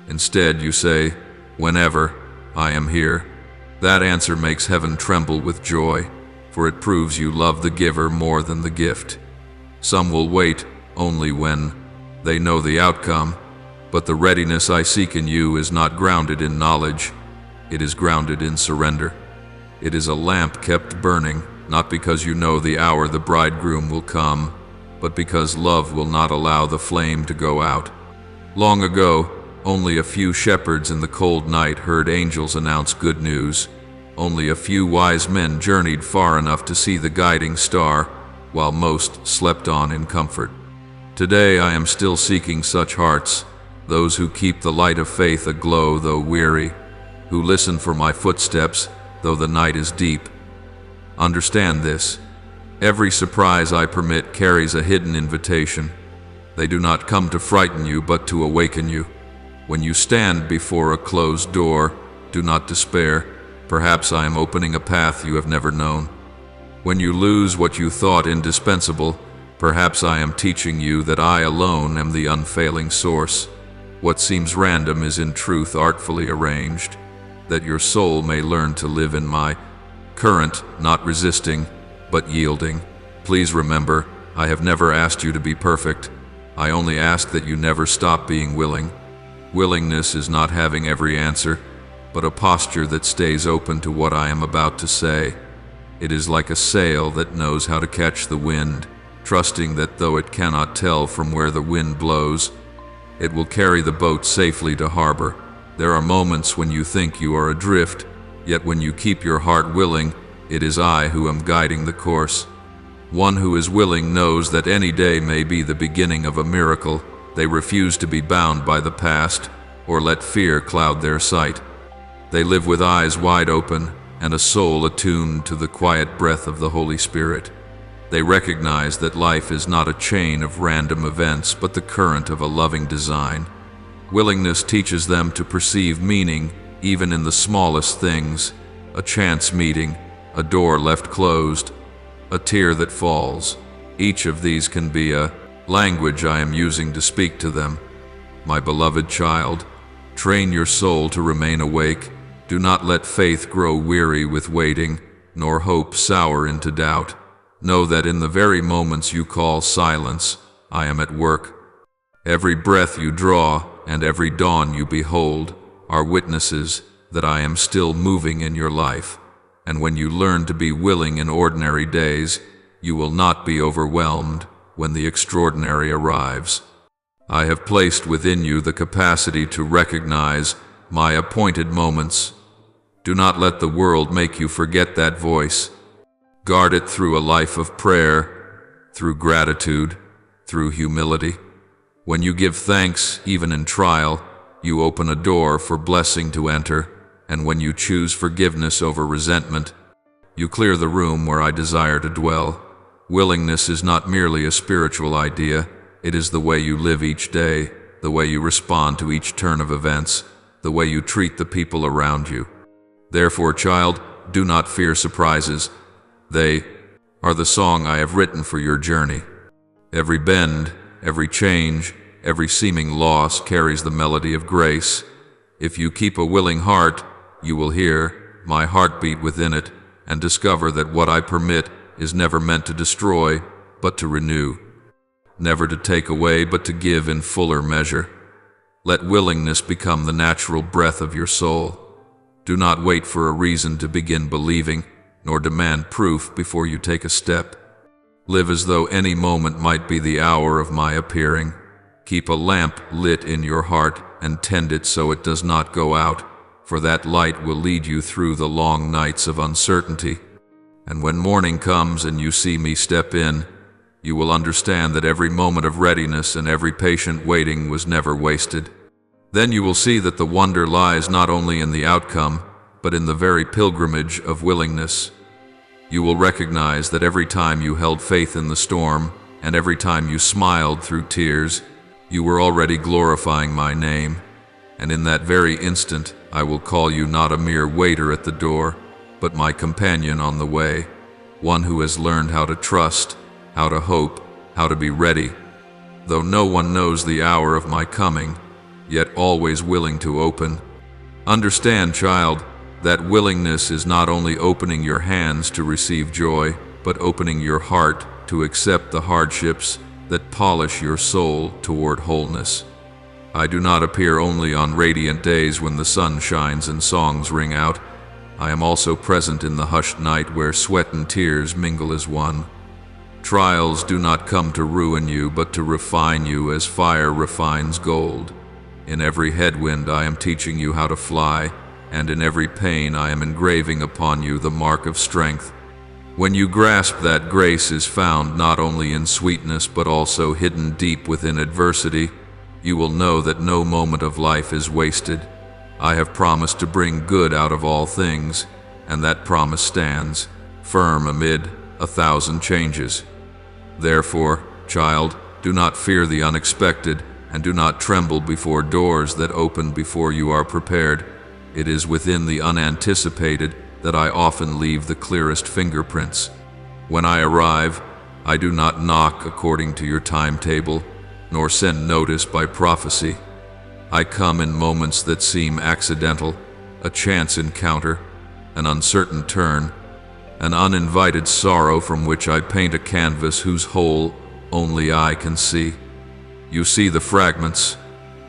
Speaker 1: Instead, you say, whenever, I am here. That answer makes heaven tremble with joy, for it proves you love the giver more than the gift. Some will wait only when they know the outcome, but the readiness I seek in you is not grounded in knowledge. It is grounded in surrender. It is a lamp kept burning, not because you know the hour the bridegroom will come, but because love will not allow the flame to go out. Long ago, only a few shepherds in the cold night heard angels announce good news. Only a few wise men journeyed far enough to see the guiding star, while most slept on in comfort. Today I am still seeking such hearts, those who keep the light of faith aglow though weary, who listen for my footsteps though the night is deep. Understand this. Every surprise I permit carries a hidden invitation. They do not come to frighten you, but to awaken you. When you stand before a closed door, do not despair. Perhaps I am opening a path you have never known. When you lose what you thought indispensable, perhaps I am teaching you that I alone am the unfailing source. What seems random is in truth artfully arranged, that your soul may learn to live in my current, not resisting, but yielding. Please remember, I have never asked you to be perfect. I only ask that you never stop being willing. Willingness is not having every answer, but a posture that stays open to what I am about to say. It is like a sail that knows how to catch the wind, trusting that though it cannot tell from where the wind blows, it will carry the boat safely to harbor. There are moments when you think you are adrift, yet when you keep your heart willing, it is I who am guiding the course. One who is willing knows that any day may be the beginning of a miracle. They refuse to be bound by the past or let fear cloud their sight. They live with eyes wide open and a soul attuned to the quiet breath of the Holy Spirit. They recognize that life is not a chain of random events, but the current of a loving design. Willingness teaches them to perceive meaning even in the smallest things, a chance meeting, a door left closed, a tear that falls. Each of these can be a language I am using to speak to them. My beloved child, train your soul to remain awake. Do not let faith grow weary with waiting. nor hope sour into doubt. Know that in the very moments you call silence, I am at work. Every breath you draw and every dawn you behold are witnesses that I am still moving in your life. And when you learn to be willing in ordinary days, you will not be overwhelmed when the extraordinary arrives. I have placed within you the capacity to recognize my appointed moments. Do not let the world make you forget that voice. Guard it through a life of prayer, through gratitude, through humility. When you give thanks, even in trial, you open a door for blessing to enter, and when you choose forgiveness over resentment, you clear the room where I desire to dwell. Willingness is not merely a spiritual idea, it is the way you live each day, the way you respond to each turn of events, the way you treat the people around you. Therefore, child, do not fear surprises. They are the song I have written for your journey. Every bend, every change, every seeming loss carries the melody of grace. If you keep a willing heart, you will hear my heartbeat within it and discover that what I permit is never meant to destroy, but to renew. Never to take away, but to give in fuller measure. Let willingness become the natural breath of your soul. Do not wait for a reason to begin believing, nor demand proof before you take a step. Live as though any moment might be the hour of my appearing. Keep a lamp lit in your heart and tend it so it does not go out, for that light will lead you through the long nights of uncertainty. And when morning comes and you see me step in, you will understand that every moment of readiness and every patient waiting was never wasted. Then you will see that the wonder lies not only in the outcome, but in the very pilgrimage of willingness. You will recognize that every time you held faith in the storm, and every time you smiled through tears, you were already glorifying my name. And in that very instant, I will call you not a mere waiter at the door, but my companion on the way, one who has learned how to trust, how to hope, how to be ready. Though no one knows the hour of my coming, yet always willing to open. Understand, child, that willingness is not only opening your hands to receive joy, but opening your heart to accept the hardships that polish your soul toward wholeness. I do not appear only on radiant days when the sun shines and songs ring out. I am also present in the hushed night where sweat and tears mingle as one. Trials do not come to ruin you, but to refine you as fire refines gold. In every headwind I am teaching you how to fly, and in every pain I am engraving upon you the mark of strength. When you grasp that grace is found not only in sweetness but also hidden deep within adversity, you will know that no moment of life is wasted. I have promised to bring good out of all things, and that promise stands, firm amid 1,000 changes. Therefore, child, do not fear the unexpected, and do not tremble before doors that open before you are prepared. It is within the unanticipated that I often leave the clearest fingerprints. When I arrive, I do not knock according to your timetable, nor send notice by prophecy. I come in moments that seem accidental, a chance encounter, an uncertain turn, an uninvited sorrow from which I paint a canvas whose whole only I can see. You see the fragments,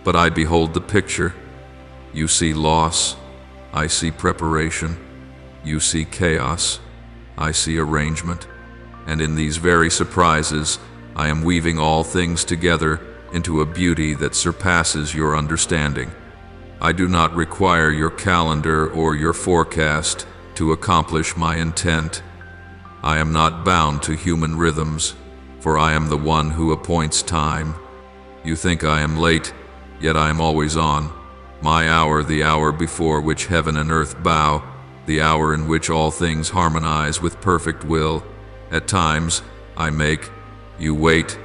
Speaker 1: but I behold the picture. You see loss, I see preparation. You see chaos, I see arrangement. And in these very surprises, I am weaving all things together into a beauty that surpasses your understanding. I do not require your calendar or your forecast to accomplish my intent. I am not bound to human rhythms, for I am the one who appoints time. You think I am late, yet I am always on. My hour, the hour before which heaven and earth bow, the hour in which all things harmonize with perfect will. At times, I make you wait,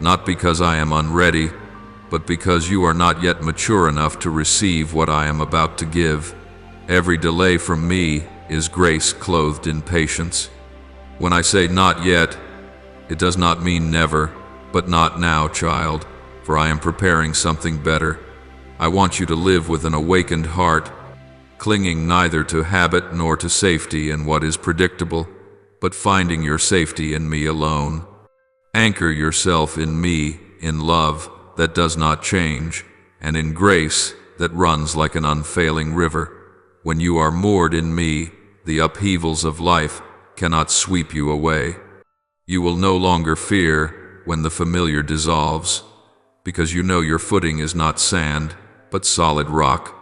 Speaker 1: not because I am unready, but because you are not yet mature enough to receive what I am about to give. Every delay from me is grace clothed in patience. When I say not yet, it does not mean never, but not now, child, for I am preparing something better. I want you to live with an awakened heart, clinging neither to habit nor to safety in what is predictable, but finding your safety in me alone. Anchor yourself in me, in love that does not change, and in grace that runs like an unfailing river. When you are moored in me, the upheavals of life cannot sweep you away. You will no longer fear when the familiar dissolves, because you know your footing is not sand, but solid rock.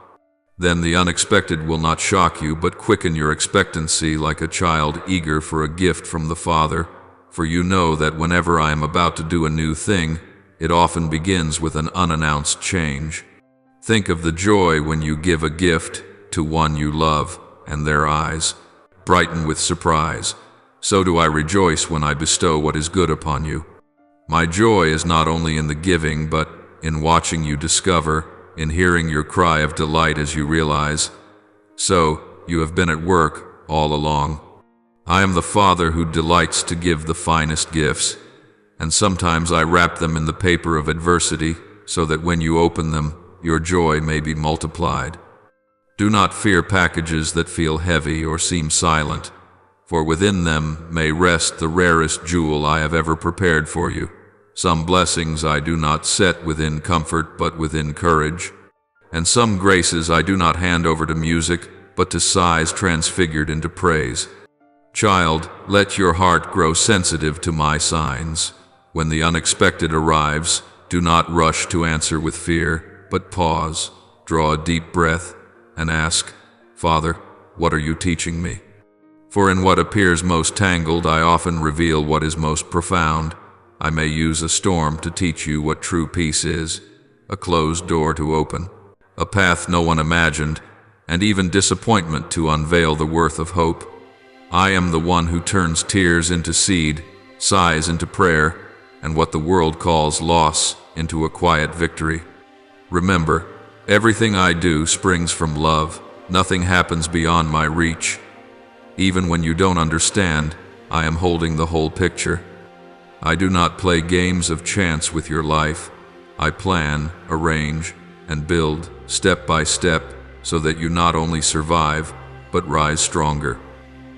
Speaker 1: Then the unexpected will not shock you, but quicken your expectancy like a child eager for a gift from the Father. For you know that whenever I am about to do a new thing, it often begins with an unannounced change. Think of the joy when you give a gift to one you love, and their eyes brighten with surprise. So do I rejoice when I bestow what is good upon you. My joy is not only in the giving, but in watching you discover, in hearing your cry of delight as you realize, so you have been at work all along. I am the Father who delights to give the finest gifts, and sometimes I wrap them in the paper of adversity, so that when you open them, your joy may be multiplied. Do not fear packages that feel heavy or seem silent, for within them may rest the rarest jewel I have ever prepared for you. Some blessings I do not set within comfort, but within courage, and some graces I do not hand over to music, but to sighs transfigured into praise. Child, let your heart grow sensitive to my signs. When the unexpected arrives, do not rush to answer with fear, but pause, draw a deep breath, and ask, Father, what are you teaching me? For in what appears most tangled, I often reveal what is most profound. I may use a storm to teach you what true peace is, a closed door to open, a path no one imagined, and even disappointment to unveil the worth of hope. I am the one who turns tears into seed, sighs into prayer, and what the world calls loss into a quiet victory. Remember, everything I do springs from love. Nothing happens beyond my reach. Even when you don't understand, I am holding the whole picture. I do not play games of chance with your life. I plan, arrange, and build step by step so that you not only survive, but rise stronger.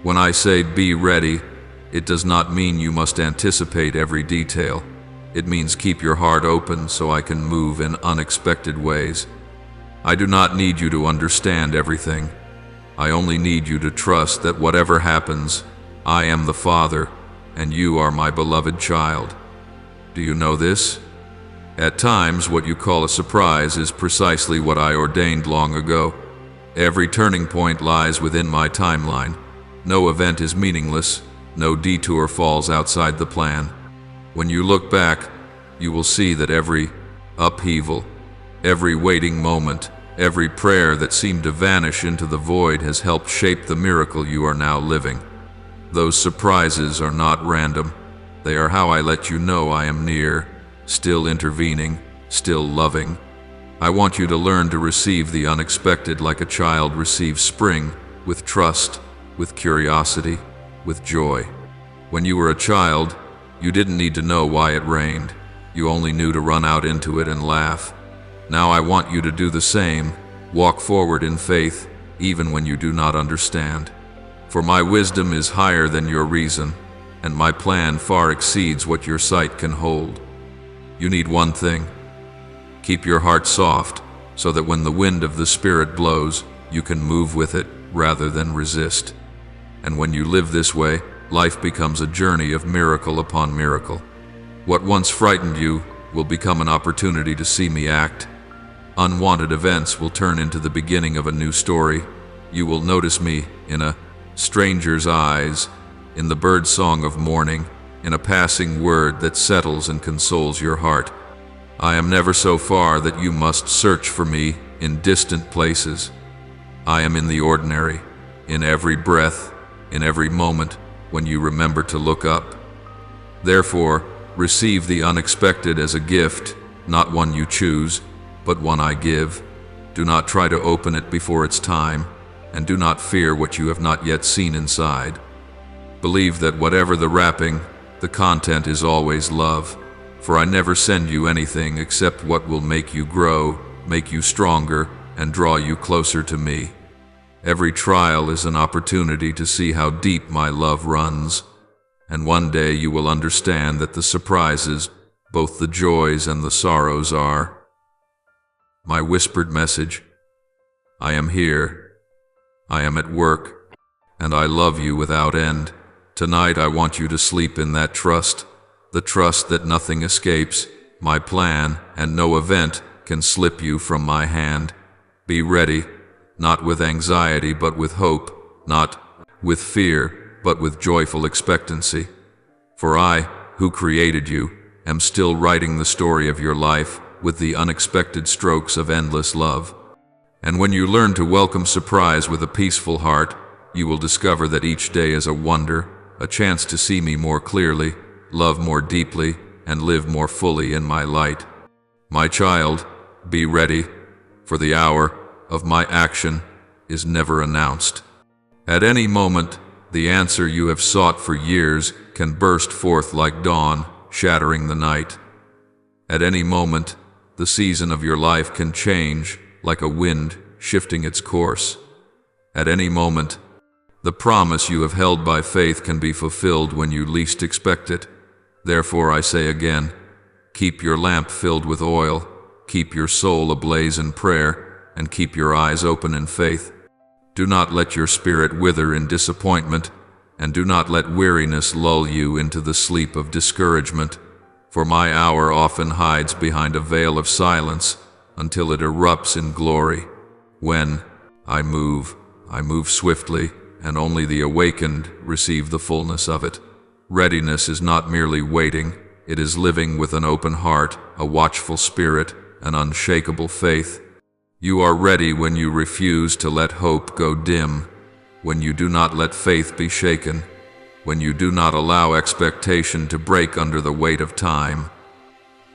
Speaker 1: When I say be ready, it does not mean you must anticipate every detail. It means keep your heart open so I can move in unexpected ways. I do not need you to understand everything. I only need you to trust that whatever happens, I am the Father, and you are my beloved child. Do you know this? At times, what you call a surprise is precisely what I ordained long ago. Every turning point lies within my timeline. No event is meaningless. No detour falls outside the plan. When you look back, you will see that every upheaval, every waiting moment, every prayer that seemed to vanish into the void has helped shape the miracle you are now living. Those surprises are not random. They are how I let you know I am near, still intervening, still loving. I want you to learn to receive the unexpected like a child receives spring, with trust, with curiosity, with joy. When you were a child, you didn't need to know why it rained. You only knew to run out into it and laugh. Now I want you to do the same, walk forward in faith, even when you do not understand. For my wisdom is higher than your reason, and my plan far exceeds what your sight can hold. You need one thing. Keep your heart soft, so that when the wind of the Spirit blows, you can move with it rather than resist. And when you live this way, life becomes a journey of miracle upon miracle. What once frightened you will become an opportunity to see me act. Unwanted events will turn into the beginning of a new story. You will notice me in a stranger's eyes, in the bird song of morning, in a passing word that settles and consoles your heart. I am never so far that you must search for me in distant places. I am in the ordinary, in every breath, in every moment when you remember to look up. Therefore, receive the unexpected as a gift, not one you choose, but one I give. Do not try to open it before its time, and do not fear what you have not yet seen inside. Believe that whatever the wrapping, the content is always love, for I never send you anything except what will make you grow, make you stronger, and draw you closer to me. Every trial is an opportunity to see how deep my love runs, and one day you will understand that the surprises, both the joys and the sorrows, are my whispered message. I am here. I am at work, and I love you without end. Tonight I want you to sleep in that trust, the trust that nothing escapes my plan, and no event can slip you from my hand. Be ready, not with anxiety but with hope, not with fear but with joyful expectancy. For I, who created you, am still writing the story of your life with the unexpected strokes of endless love. And when you learn to welcome surprise with a peaceful heart, you will discover that each day is a wonder, a chance to see me more clearly, love more deeply, and live more fully in my light. My child, be ready, for the hour of my action is never announced. At any moment, the answer you have sought for years can burst forth like dawn, shattering the night. At any moment, the season of your life can change like a wind shifting its course. At any moment, the promise you have held by faith can be fulfilled when you least expect it. Therefore I say again, keep your lamp filled with oil, keep your soul ablaze in prayer, and keep your eyes open in faith. Do not let your spirit wither in disappointment, and do not let weariness lull you into the sleep of discouragement, for my hour often hides behind a veil of silence until it erupts in glory. When I move swiftly, and only the awakened receive the fullness of it. Readiness is not merely waiting, it is living with an open heart, a watchful spirit, an unshakable faith. You are ready when you refuse to let hope go dim, when you do not let faith be shaken, when you do not allow expectation to break under the weight of time.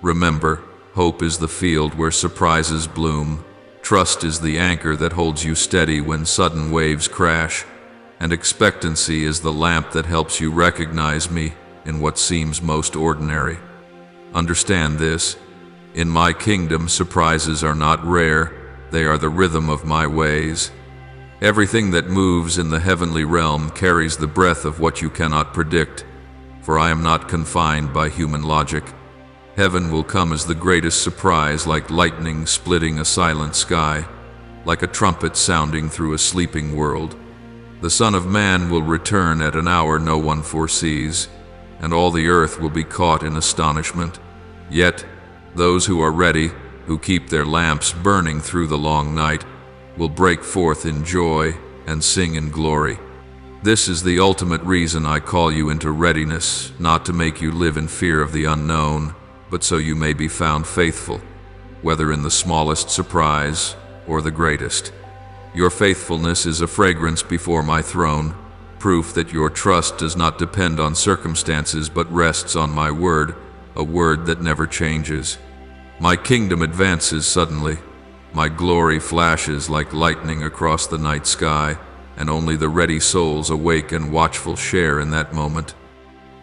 Speaker 1: Remember, hope is the field where surprises bloom. Trust is the anchor that holds you steady when sudden waves crash, and expectancy is the lamp that helps you recognize me in what seems most ordinary. Understand this: in my kingdom, surprises are not rare, they are the rhythm of my ways. Everything that moves in the heavenly realm carries the breath of what you cannot predict, for I am not confined by human logic. Heaven will come as the greatest surprise, like lightning splitting a silent sky, like a trumpet sounding through a sleeping world. The Son of Man will return at an hour no one foresees, and all the earth will be caught in astonishment. Yet, those who are ready, who keep their lamps burning through the long night, will break forth in joy and sing in glory. This is the ultimate reason I call you into readiness, not to make you live in fear of the unknown, but so you may be found faithful, whether in the smallest surprise or the greatest. Your faithfulness is a fragrance before my throne, proof that your trust does not depend on circumstances but rests on my word, a word that never changes. My kingdom advances suddenly. My glory flashes like lightning across the night sky, and only the ready souls awake and watchful share in that moment.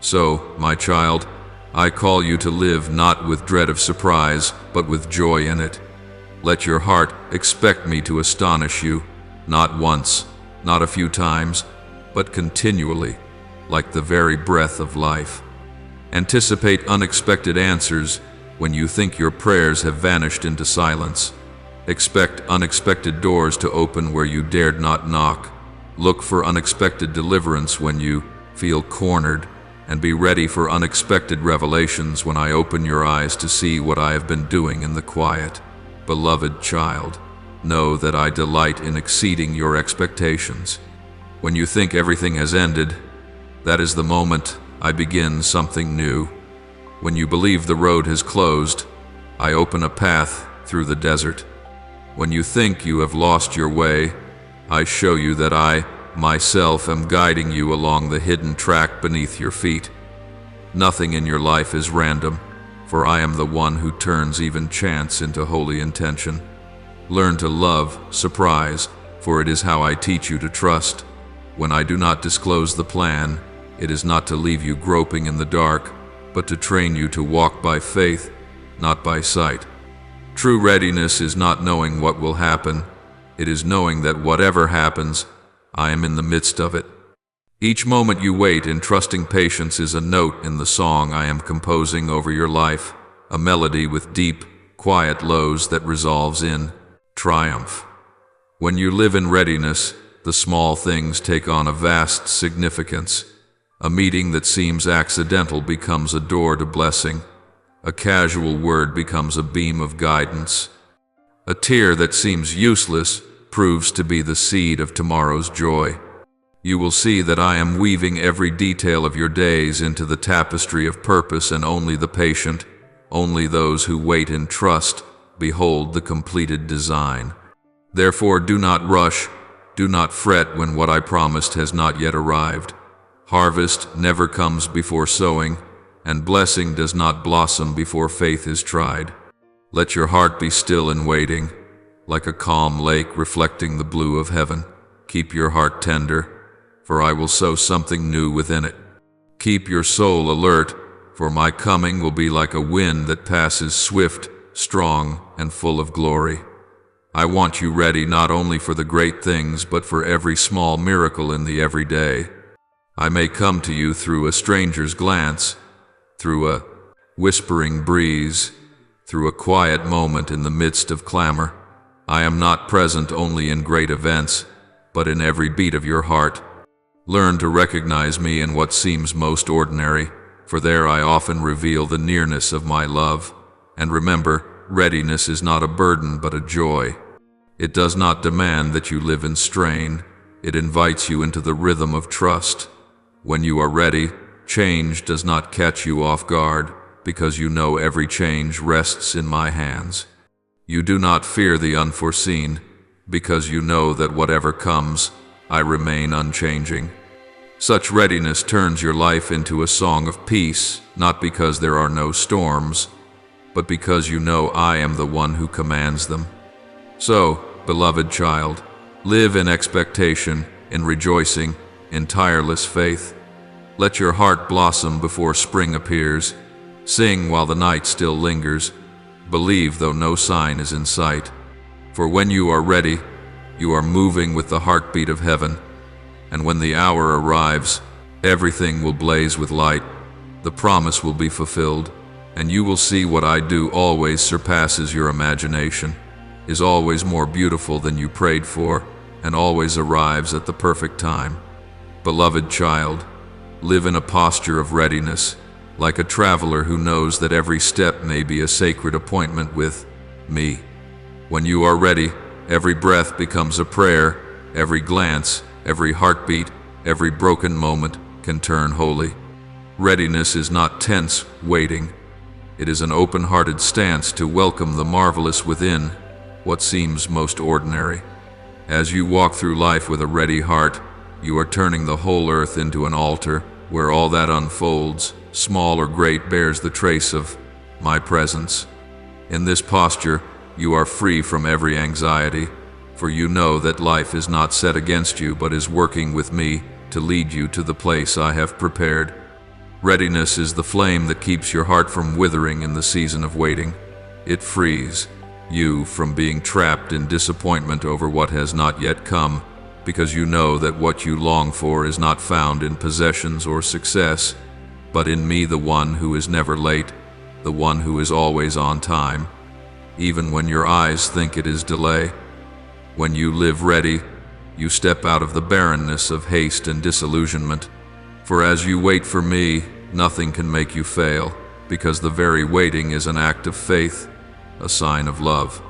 Speaker 1: So, my child, I call you to live not with dread of surprise, but with joy in it. Let your heart expect me to astonish you, not once, not a few times, but continually, like the very breath of life. Anticipate unexpected answers when you think your prayers have vanished into silence. Expect unexpected doors to open where you dared not knock. Look for unexpected deliverance when you feel cornered, and be ready for unexpected revelations when I open your eyes to see what I have been doing in the quiet. Beloved child, know that I delight in exceeding your expectations. When you think everything has ended, that is the moment I begin something new. When you believe the road has closed, I open a path through the desert. When you think you have lost your way, I show you that I, myself, am guiding you along the hidden track beneath your feet. Nothing in your life is random, for I am the one who turns even chance into holy intention. Learn to love surprise, for it is how I teach you to trust. When I do not disclose the plan, it is not to leave you groping in the dark, but to train you to walk by faith, not by sight. True readiness is not knowing what will happen, It is knowing that whatever happens, I am in the midst of it. Each moment you wait in trusting patience is a note in the song I am composing over your life, a melody with deep, quiet lows that resolves in triumph. When you live in readiness, the small things take on a vast significance. A meeting that seems accidental becomes a door to blessing. A casual word becomes a beam of guidance. A tear that seems useless proves to be the seed of tomorrow's joy. You will see that I am weaving every detail of your days into the tapestry of purpose, and only the patient, only those who wait in trust, behold the completed design. Therefore do not rush, do not fret when what I promised has not yet arrived. Harvest never comes before sowing, and blessing does not blossom before faith is tried. Let your heart be still in waiting, like a calm lake reflecting the blue of heaven. Keep your heart tender, for I will sow something new within it. Keep your soul alert, for my coming will be like a wind that passes swift, strong, and full of glory. I want you ready not only for the great things, but for every small miracle in the everyday. I may come to you through a stranger's glance, through a whispering breeze, through a quiet moment in the midst of clamor. I am not present only in great events, but in every beat of your heart. Learn to recognize me in what seems most ordinary, for there I often reveal the nearness of my love. And remember, readiness is not a burden but a joy. It does not demand that you live in strain. It invites you into the rhythm of trust. When you are ready, change does not catch you off guard, because you know every change rests in my hands. You do not fear the unforeseen, because you know that whatever comes, I remain unchanging. Such readiness turns your life into a song of peace, not because there are no storms, but because you know I am the one who commands them. So, beloved child, live in expectation, in rejoicing, in tireless faith. Let your heart blossom before spring appears. Sing while the night still lingers. Believe though no sign is in sight. For when you are ready, you are moving with the heartbeat of heaven. And when the hour arrives, everything will blaze with light. The promise will be fulfilled, and you will see what I do always surpasses your imagination, is always more beautiful than you prayed for, and always arrives at the perfect time. Beloved child, live in a posture of readiness, like a traveler who knows that every step may be a sacred appointment with me. When you are ready, every breath becomes a prayer, every glance, every heartbeat, every broken moment can turn holy. Readiness is not tense waiting. It is an open-hearted stance to welcome the marvelous within what seems most ordinary. As you walk through life with a ready heart, you are turning the whole earth into an altar where all that unfolds, small or great, bears the trace of my presence. In this posture, you are free from every anxiety, for you know that life is not set against you but is working with me to lead you to the place I have prepared. Readiness is the flame that keeps your heart from withering in the season of waiting. It frees you from being trapped in disappointment over what has not yet come, because you know that what you long for is not found in possessions or success, but in me, the one who is never late, the one who is always on time, even when your eyes think it is delay. When you live ready, you step out of the barrenness of haste and disillusionment. For as you wait for me, nothing can make you fail, because the very waiting is an act of faith, a sign of love.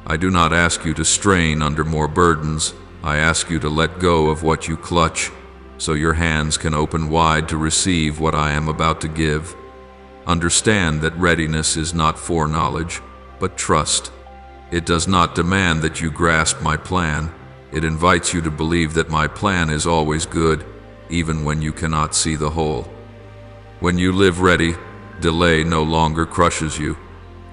Speaker 1: I do not ask you to strain under more burdens. I ask you to let go of what you clutch, so your hands can open wide to receive what I am about to give. Understand that readiness is not foreknowledge, but trust. It does not demand that you grasp my plan. It invites you to believe that my plan is always good, even when you cannot see the whole. When you live ready, delay no longer crushes you,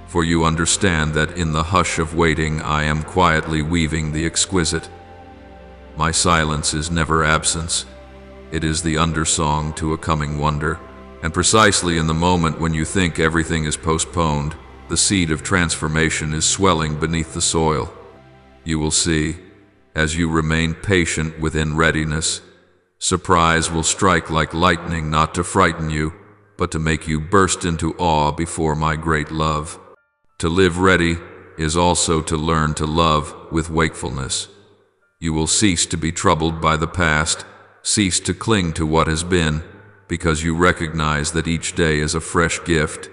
Speaker 1: for you understand that in the hush of waiting I am quietly weaving the exquisite. My silence is never absence. It is the undersong to a coming wonder. And precisely in the moment when you think everything is postponed, the seed of transformation is swelling beneath the soil. You will see, As you remain patient within readiness, surprise will strike like lightning, not to frighten you, but to make you burst into awe before my great love. To live ready is also to learn to love with wakefulness. You will cease to be troubled by the past, cease to cling to what has been, because you recognize that each day is a fresh gift.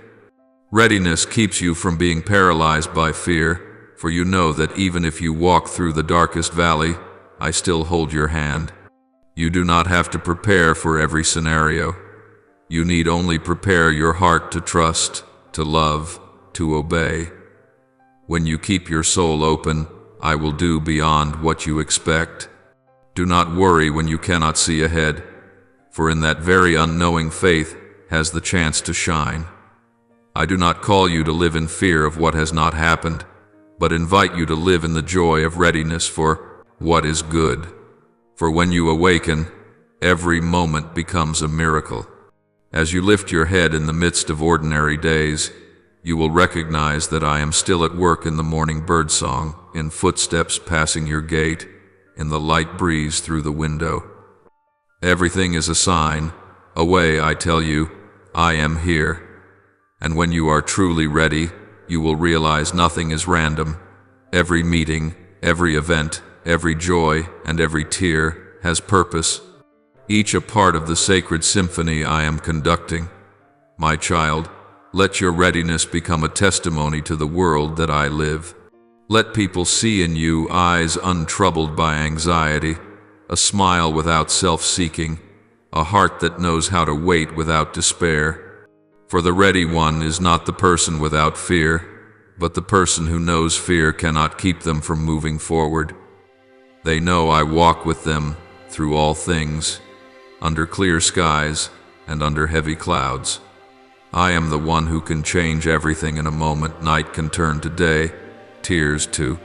Speaker 1: Readiness keeps you from being paralyzed by fear, for you know that even if you walk through the darkest valley, I still hold your hand. You do not have to prepare for every scenario. You need only prepare your heart to trust, to love, to obey. When you keep your soul open, I will do beyond what you expect. Do not worry when you cannot see ahead, for in that very unknowing faith has the chance to shine. I do not call you to live in fear of what has not happened, but invite you to live in the joy of readiness for what is good. For when you awaken, every moment becomes a miracle. As you lift your head in the midst of ordinary days, you will recognize that I am still at work in the morning birdsong, in footsteps passing your gate, in the light breeze through the window. Everything is a sign, a way I tell you, I am here. And when you are truly ready, you will realize nothing is random. Every meeting, every event, every joy, and every tear has purpose, each a part of the sacred symphony I am conducting. My child, let your readiness become a testimony to the world that I live. Let people see in you eyes untroubled by anxiety, a smile without self-seeking, a heart that knows how to wait without despair. For the ready one is not the person without fear, but the person who knows fear cannot keep them from moving forward. They know I walk with them through all things, under clear skies and under heavy clouds. I am the one who can change everything in a moment. Night can turn to day, tears to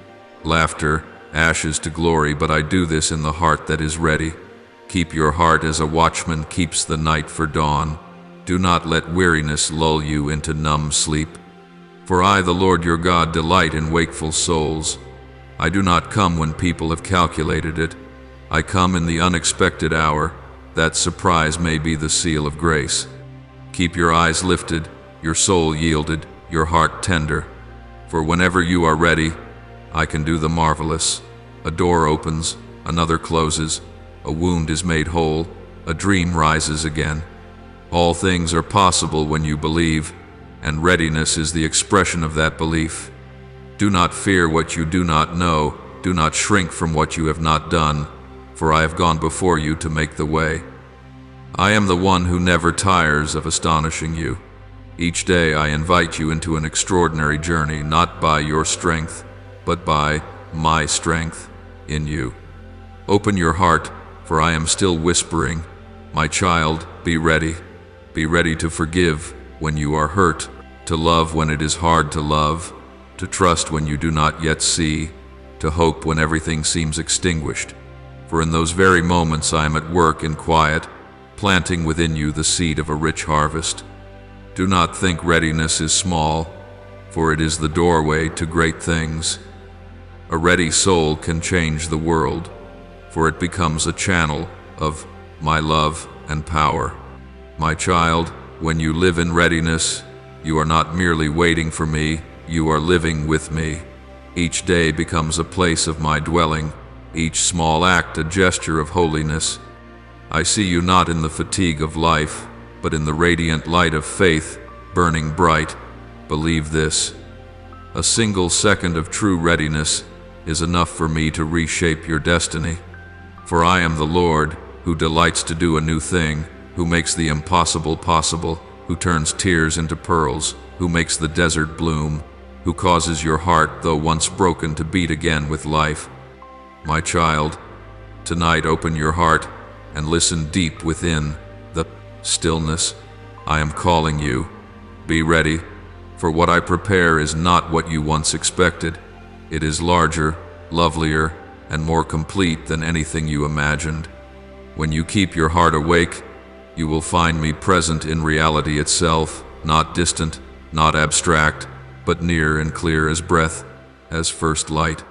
Speaker 1: laughter, ashes to glory, but I do this in the heart that is ready. Keep your heart as a watchman keeps the night for dawn. Do not let weariness lull you into numb sleep. For I, the Lord your God, delight in wakeful souls. I do not come when people have calculated it. I come in the unexpected hour. That surprise may be the seal of grace. Keep your eyes lifted, your soul yielded, your heart tender. For whenever you are ready, I can do the marvelous. A door opens, another closes, a wound is made whole, a dream rises again. All things are possible when you believe, and readiness is the expression of that belief. Do not fear what you do not know, do not shrink from what you have not done, for I have gone before you to make the way. I am the one who never tires of astonishing you. Each day I invite you into an extraordinary journey, not by your strength, but by my strength in you. Open your heart, for I am still whispering. My child, be ready. Be ready to forgive when you are hurt, to love when it is hard to love, to trust when you do not yet see, to hope when everything seems extinguished. For in those very moments I am at work in quiet, planting within you the seed of a rich harvest. Do not think readiness is small, for it is the doorway to great things. A ready soul can change the world, for it becomes a channel of my love and power. My child, when you live in readiness, you are not merely waiting for me, you are living with me. Each day becomes a place of my dwelling, each small act a gesture of holiness. I see you not in the fatigue of life, but in the radiant light of faith, burning bright. Believe this. A single second of true readiness is enough for me to reshape your destiny. For I am the Lord, who delights to do a new thing, who makes the impossible possible, who turns tears into pearls, who makes the desert bloom, who causes your heart, though once broken, to beat again with life. My child, tonight open your heart and listen deep within the stillness. I am calling you. Be ready, for what I prepare is not what you once expected. It is larger, lovelier, and more complete than anything you imagined. When you keep your heart awake, you will find me present in reality itself, not distant, not abstract, but near and clear as breath, as first light.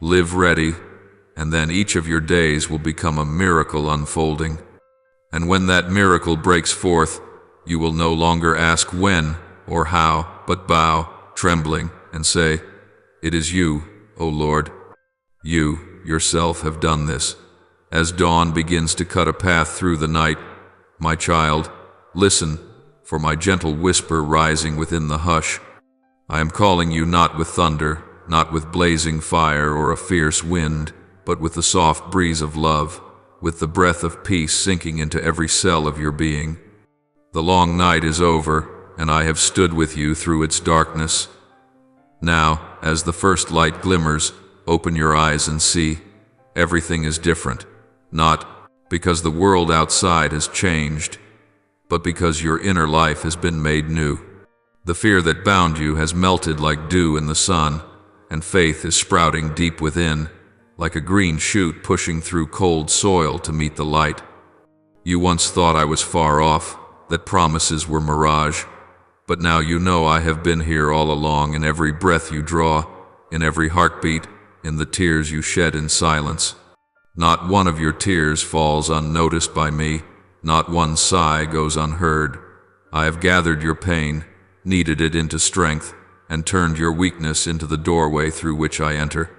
Speaker 1: Live ready, and then each of your days will become a miracle unfolding. And when that miracle breaks forth, you will no longer ask when or how, but bow, trembling, and say, "It is you, O Lord. You, yourself, have done this." As dawn begins to cut a path through the night, my child, listen for my gentle whisper rising within the hush. I am calling you not with thunder, not with blazing fire or a fierce wind, but with the soft breeze of love, with the breath of peace sinking into every cell of your being. The long night is over, and I have stood with you through its darkness. Now, as the first light glimmers, open your eyes and see. Everything is different, not because the world outside has changed, but because your inner life has been made new. The fear that bound you has melted like dew in the sun, and faith is sprouting deep within, like a green shoot pushing through cold soil to meet the light. You once thought I was far off, that promises were mirage, but now you know I have been here all along, in every breath you draw, in every heartbeat, in the tears you shed in silence. Not one of your tears falls unnoticed by me, not one sigh goes unheard. I have gathered your pain, kneaded it into strength, and turned your weakness into the doorway through which I enter.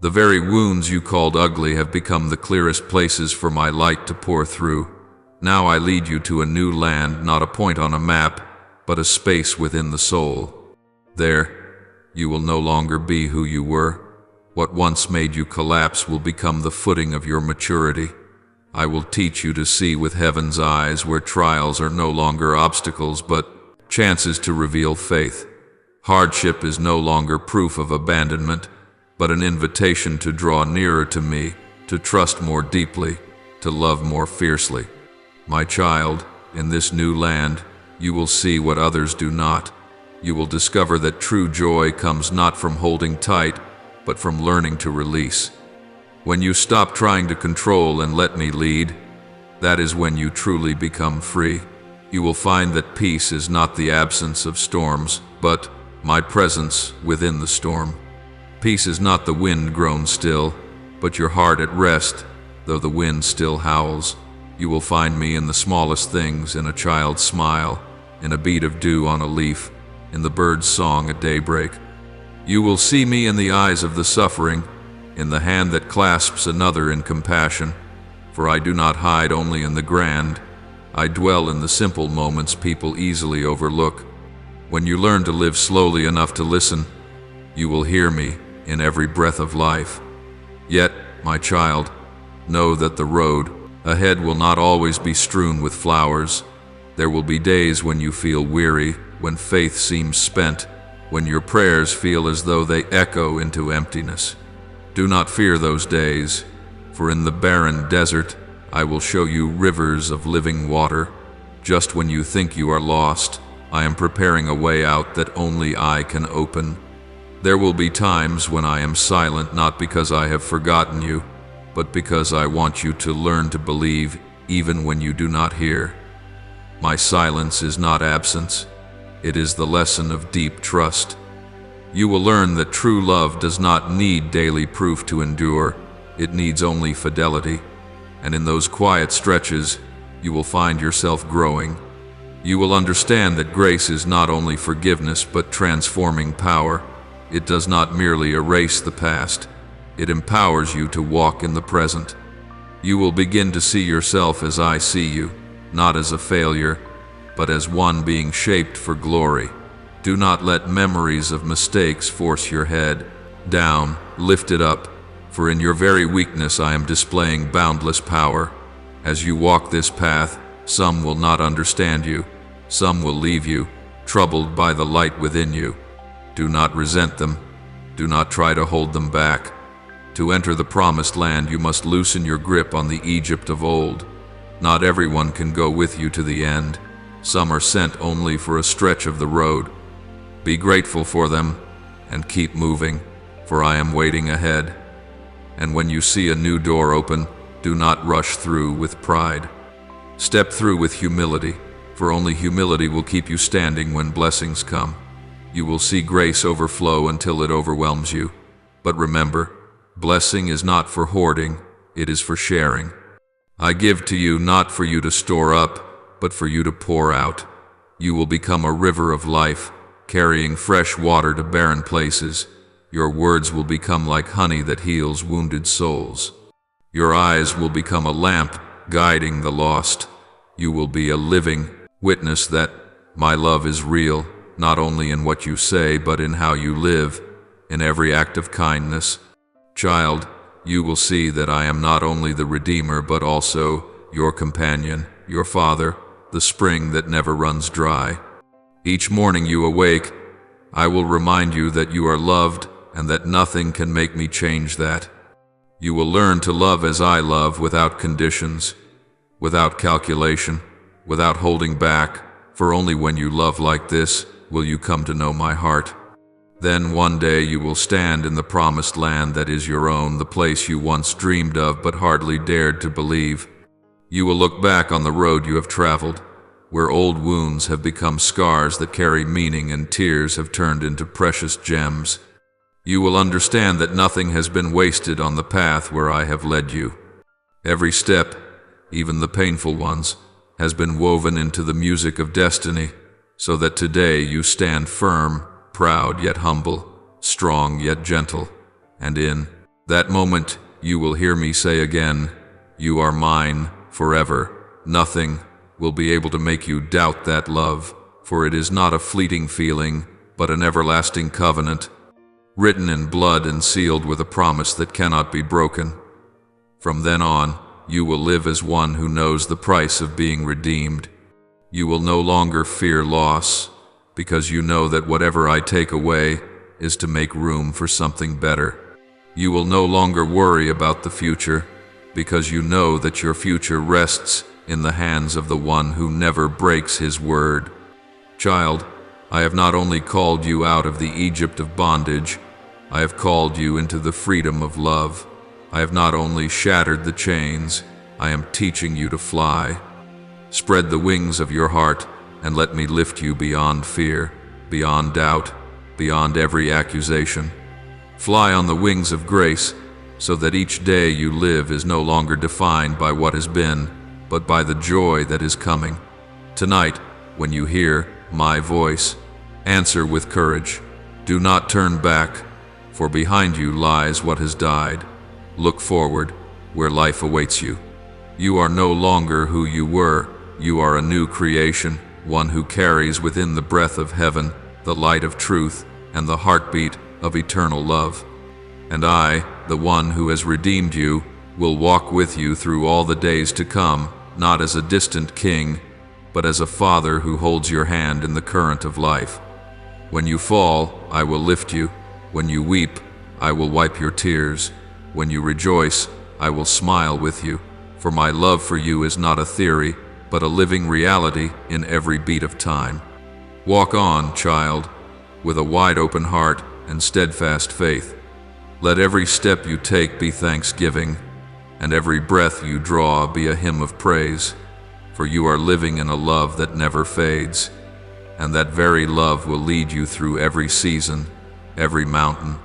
Speaker 1: The very wounds you called ugly have become the clearest places for my light to pour through. Now I lead you to a new land, not a point on a map, but a space within the soul. There, you will no longer be who you were. What once made you collapse will become the footing of your maturity. I will teach you to see with heaven's eyes, where trials are no longer obstacles, but chances to reveal faith. Hardship is no longer proof of abandonment, but an invitation to draw nearer to me, to trust more deeply, to love more fiercely. My child, in this new land, you will see what others do not. You will discover that true joy comes not from holding tight, but from learning to release. When you stop trying to control and let me lead, that is when you truly become free. You will find that peace is not the absence of storms, but my presence within the storm. Peace is not the wind grown still, but your heart at rest, though the wind still howls. You will find me in the smallest things, in a child's smile, in a bead of dew on a leaf, in the bird's song at daybreak. You will see me in the eyes of the suffering, in the hand that clasps another in compassion, for I do not hide only in the grand. I dwell in the simple moments people easily overlook. When you learn to live slowly enough to listen, you will hear me in every breath of life. Yet, my child, know that the road ahead will not always be strewn with flowers. There will be days when you feel weary, when faith seems spent, when your prayers feel as though they echo into emptiness. Do not fear those days, for in the barren desert I will show you rivers of living water. Just when you think you are lost, I am preparing a way out that only I can open. There will be times when I am silent, not because I have forgotten you, but because I want you to learn to believe even when you do not hear. My silence is not absence. It is the lesson of deep trust. You will learn that true love does not need daily proof to endure. It needs only fidelity. And in those quiet stretches, you will find yourself growing. You will understand that grace is not only forgiveness but transforming power. It does not merely erase the past. It empowers you to walk in the present. You will begin to see yourself as I see you, not as a failure, but as one being shaped for glory. Do not let memories of mistakes force your head down. Lift it up, for in your very weakness I am displaying boundless power. As you walk this path, some will not understand you. Some will leave you, troubled by the light within you. Do not resent them. Do not try to hold them back. To enter the promised land, you must loosen your grip on the Egypt of old. Not everyone can go with you to the end. Some are sent only for a stretch of the road. Be grateful for them and keep moving, for I am waiting ahead. And when you see a new door open, do not rush through with pride. Step through with humility, for only humility will keep you standing when blessings come. You will see grace overflow until it overwhelms you. But remember, Blessing is not for hoarding, it is for sharing. I give to you not for you to store up, but for you to pour out. You will become a river of life, carrying fresh water to barren places. Your words will become like honey that heals wounded souls. Your eyes will become a lamp guiding the lost. You will be a living witness that my love is real, not only in what you say, but in how you live, in every act of kindness. Child, you will see that I am not only the Redeemer, but also your companion, your Father, the spring that never runs dry. Each morning you awake, I will remind you that you are loved and that nothing can make me change that. You will learn to love as I love, without conditions, without calculation, without holding back, for only when you love like this will you come to know my heart. Then one day you will stand in the promised land that is your own, the place you once dreamed of but hardly dared to believe. You will look back on the road you have traveled, where old wounds have become scars that carry meaning and tears have turned into precious gems. You will understand that nothing has been wasted on the path where I have led you. Every step, even the painful ones, has been woven into the music of destiny, so that today you stand firm, proud yet humble, strong yet gentle, and in that moment you will hear me say again, you are mine forever. Nothing will be able to make you doubt that love, for it is not a fleeting feeling, but an everlasting covenant, written in blood and sealed with a promise that cannot be broken. From then on, you will live as one who knows the price of being redeemed. You will no longer fear loss, because you know that whatever I take away is to make room for something better. You will no longer worry about the future, because you know that your future rests in the hands of the one who never breaks his word. Child, I have not only called you out of the Egypt of bondage, I have called you into the freedom of love. I have not only shattered the chains, I am teaching you to fly. Spread the wings of your heart and let me lift you beyond fear, beyond doubt, beyond every accusation. Fly on the wings of grace, so that each day you live is no longer defined by what has been, but by the joy that is coming. Tonight, when you hear my voice, answer with courage. Do not turn back, for behind you lies what has died. Look forward, where life awaits you. You are no longer who you were. You are a new creation, one who carries within the breath of heaven, the light of truth, and the heartbeat of eternal love. And I, the one who has redeemed you, will walk with you through all the days to come, not as a distant king, but as a father who holds your hand in the current of life. When you fall, I will lift you. When you weep, I will wipe your tears. When you rejoice, I will smile with you. For my love for you is not a theory, but a living reality in every beat of time. Walk on, child, with a wide open heart and steadfast faith. Let every step you take be thanksgiving, and every breath you draw be a hymn of praise. For you are living in a love that never fades, and that very love will lead you through every season, every mountain,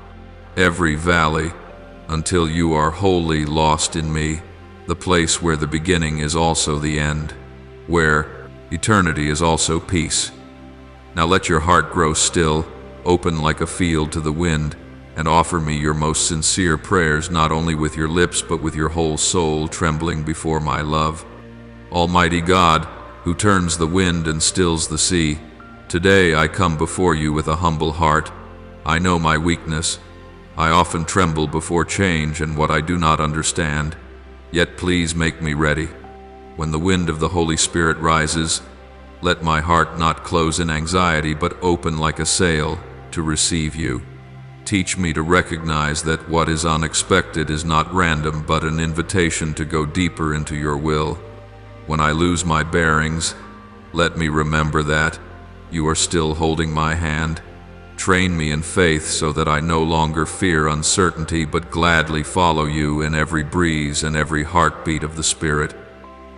Speaker 1: every valley, until you are wholly lost in me, the place where the beginning is also the end, where eternity is also peace. Now let your heart grow still, open like a field to the wind, and offer me your most sincere prayers, not only with your lips but with your whole soul trembling before my love. Almighty God, who turns the wind and stills the sea, today I come before you with a humble heart. I know my weakness. I often tremble before change and what I do not understand. Yet please make me ready. When the wind of the Holy Spirit rises, let my heart not close in anxiety but open like a sail to receive you. Teach me to recognize that what is unexpected is not random but an invitation to go deeper into your will. When I lose my bearings, let me remember that you are still holding my hand. Train me in faith so that I no longer fear uncertainty but gladly follow you in every breeze and every heartbeat of the Spirit.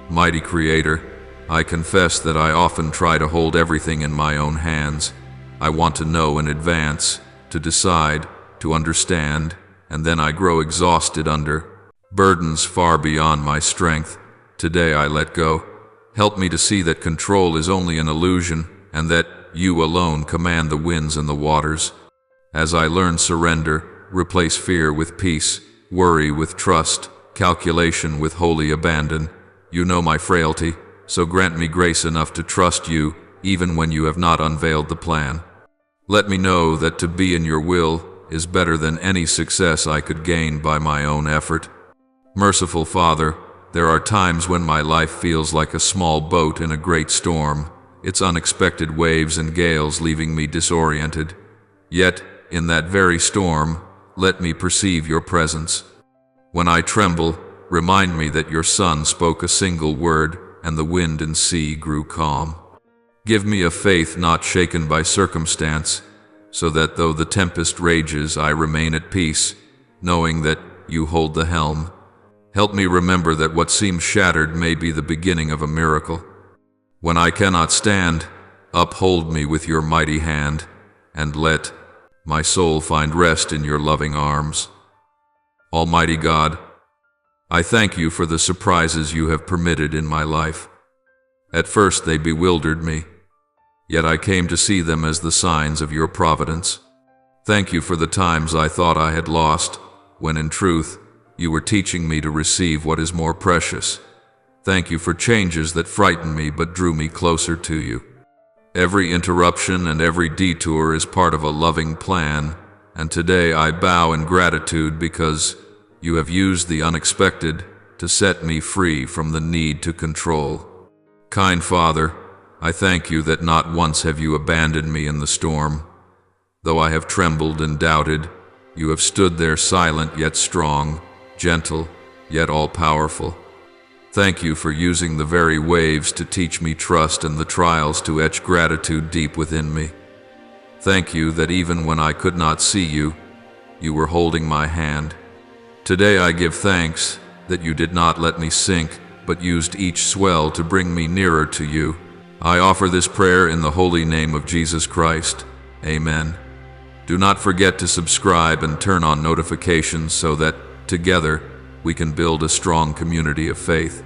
Speaker 1: Mighty Creator, I confess that I often try to hold everything in my own hands. I want to know in advance, to decide, to understand, and then I grow exhausted under burdens far beyond my strength. Today I let go. Help me to see that control is only an illusion, and that you alone command the winds and the waters. As I learn surrender, replace fear with peace, worry with trust, calculation with holy abandon. You know my frailty, so grant me grace enough to trust you, even when you have not unveiled the plan. Let me know that to be in your will is better than any success I could gain by my own effort. Merciful Father, there are times when my life feels like a small boat in a great storm, its unexpected waves and gales leaving me disoriented. Yet, in that very storm, let me perceive your presence. When I tremble, remind me that your Son spoke a single word, and the wind and sea grew calm. Give me a faith not shaken by circumstance, so that though the tempest rages, I remain at peace, knowing that you hold the helm. Help me remember that what seems shattered may be the beginning of a miracle. When I cannot stand, uphold me with your mighty hand, and let my soul find rest in your loving arms. Almighty God, I thank you for the surprises you have permitted in my life. At first they bewildered me, yet I came to see them as the signs of your providence. Thank you for the times I thought I had lost, when in truth, you were teaching me to receive what is more precious. Thank you for changes that frightened me but drew me closer to you. Every interruption and every detour is part of a loving plan, and today I bow in gratitude because you have used the unexpected to set me free from the need to control. Kind Father, I thank you that not once have you abandoned me in the storm. Though I have trembled and doubted, you have stood there silent yet strong, gentle yet all-powerful. Thank you for using the very waves to teach me trust and the trials to etch gratitude deep within me. Thank you that even when I could not see you, you were holding my hand. Today I give thanks that you did not let me sink, but used each swell to bring me nearer to you. I offer this prayer in the holy name of Jesus Christ. Amen. Do not forget to subscribe and turn on notifications so that, together, we can build a strong community of faith.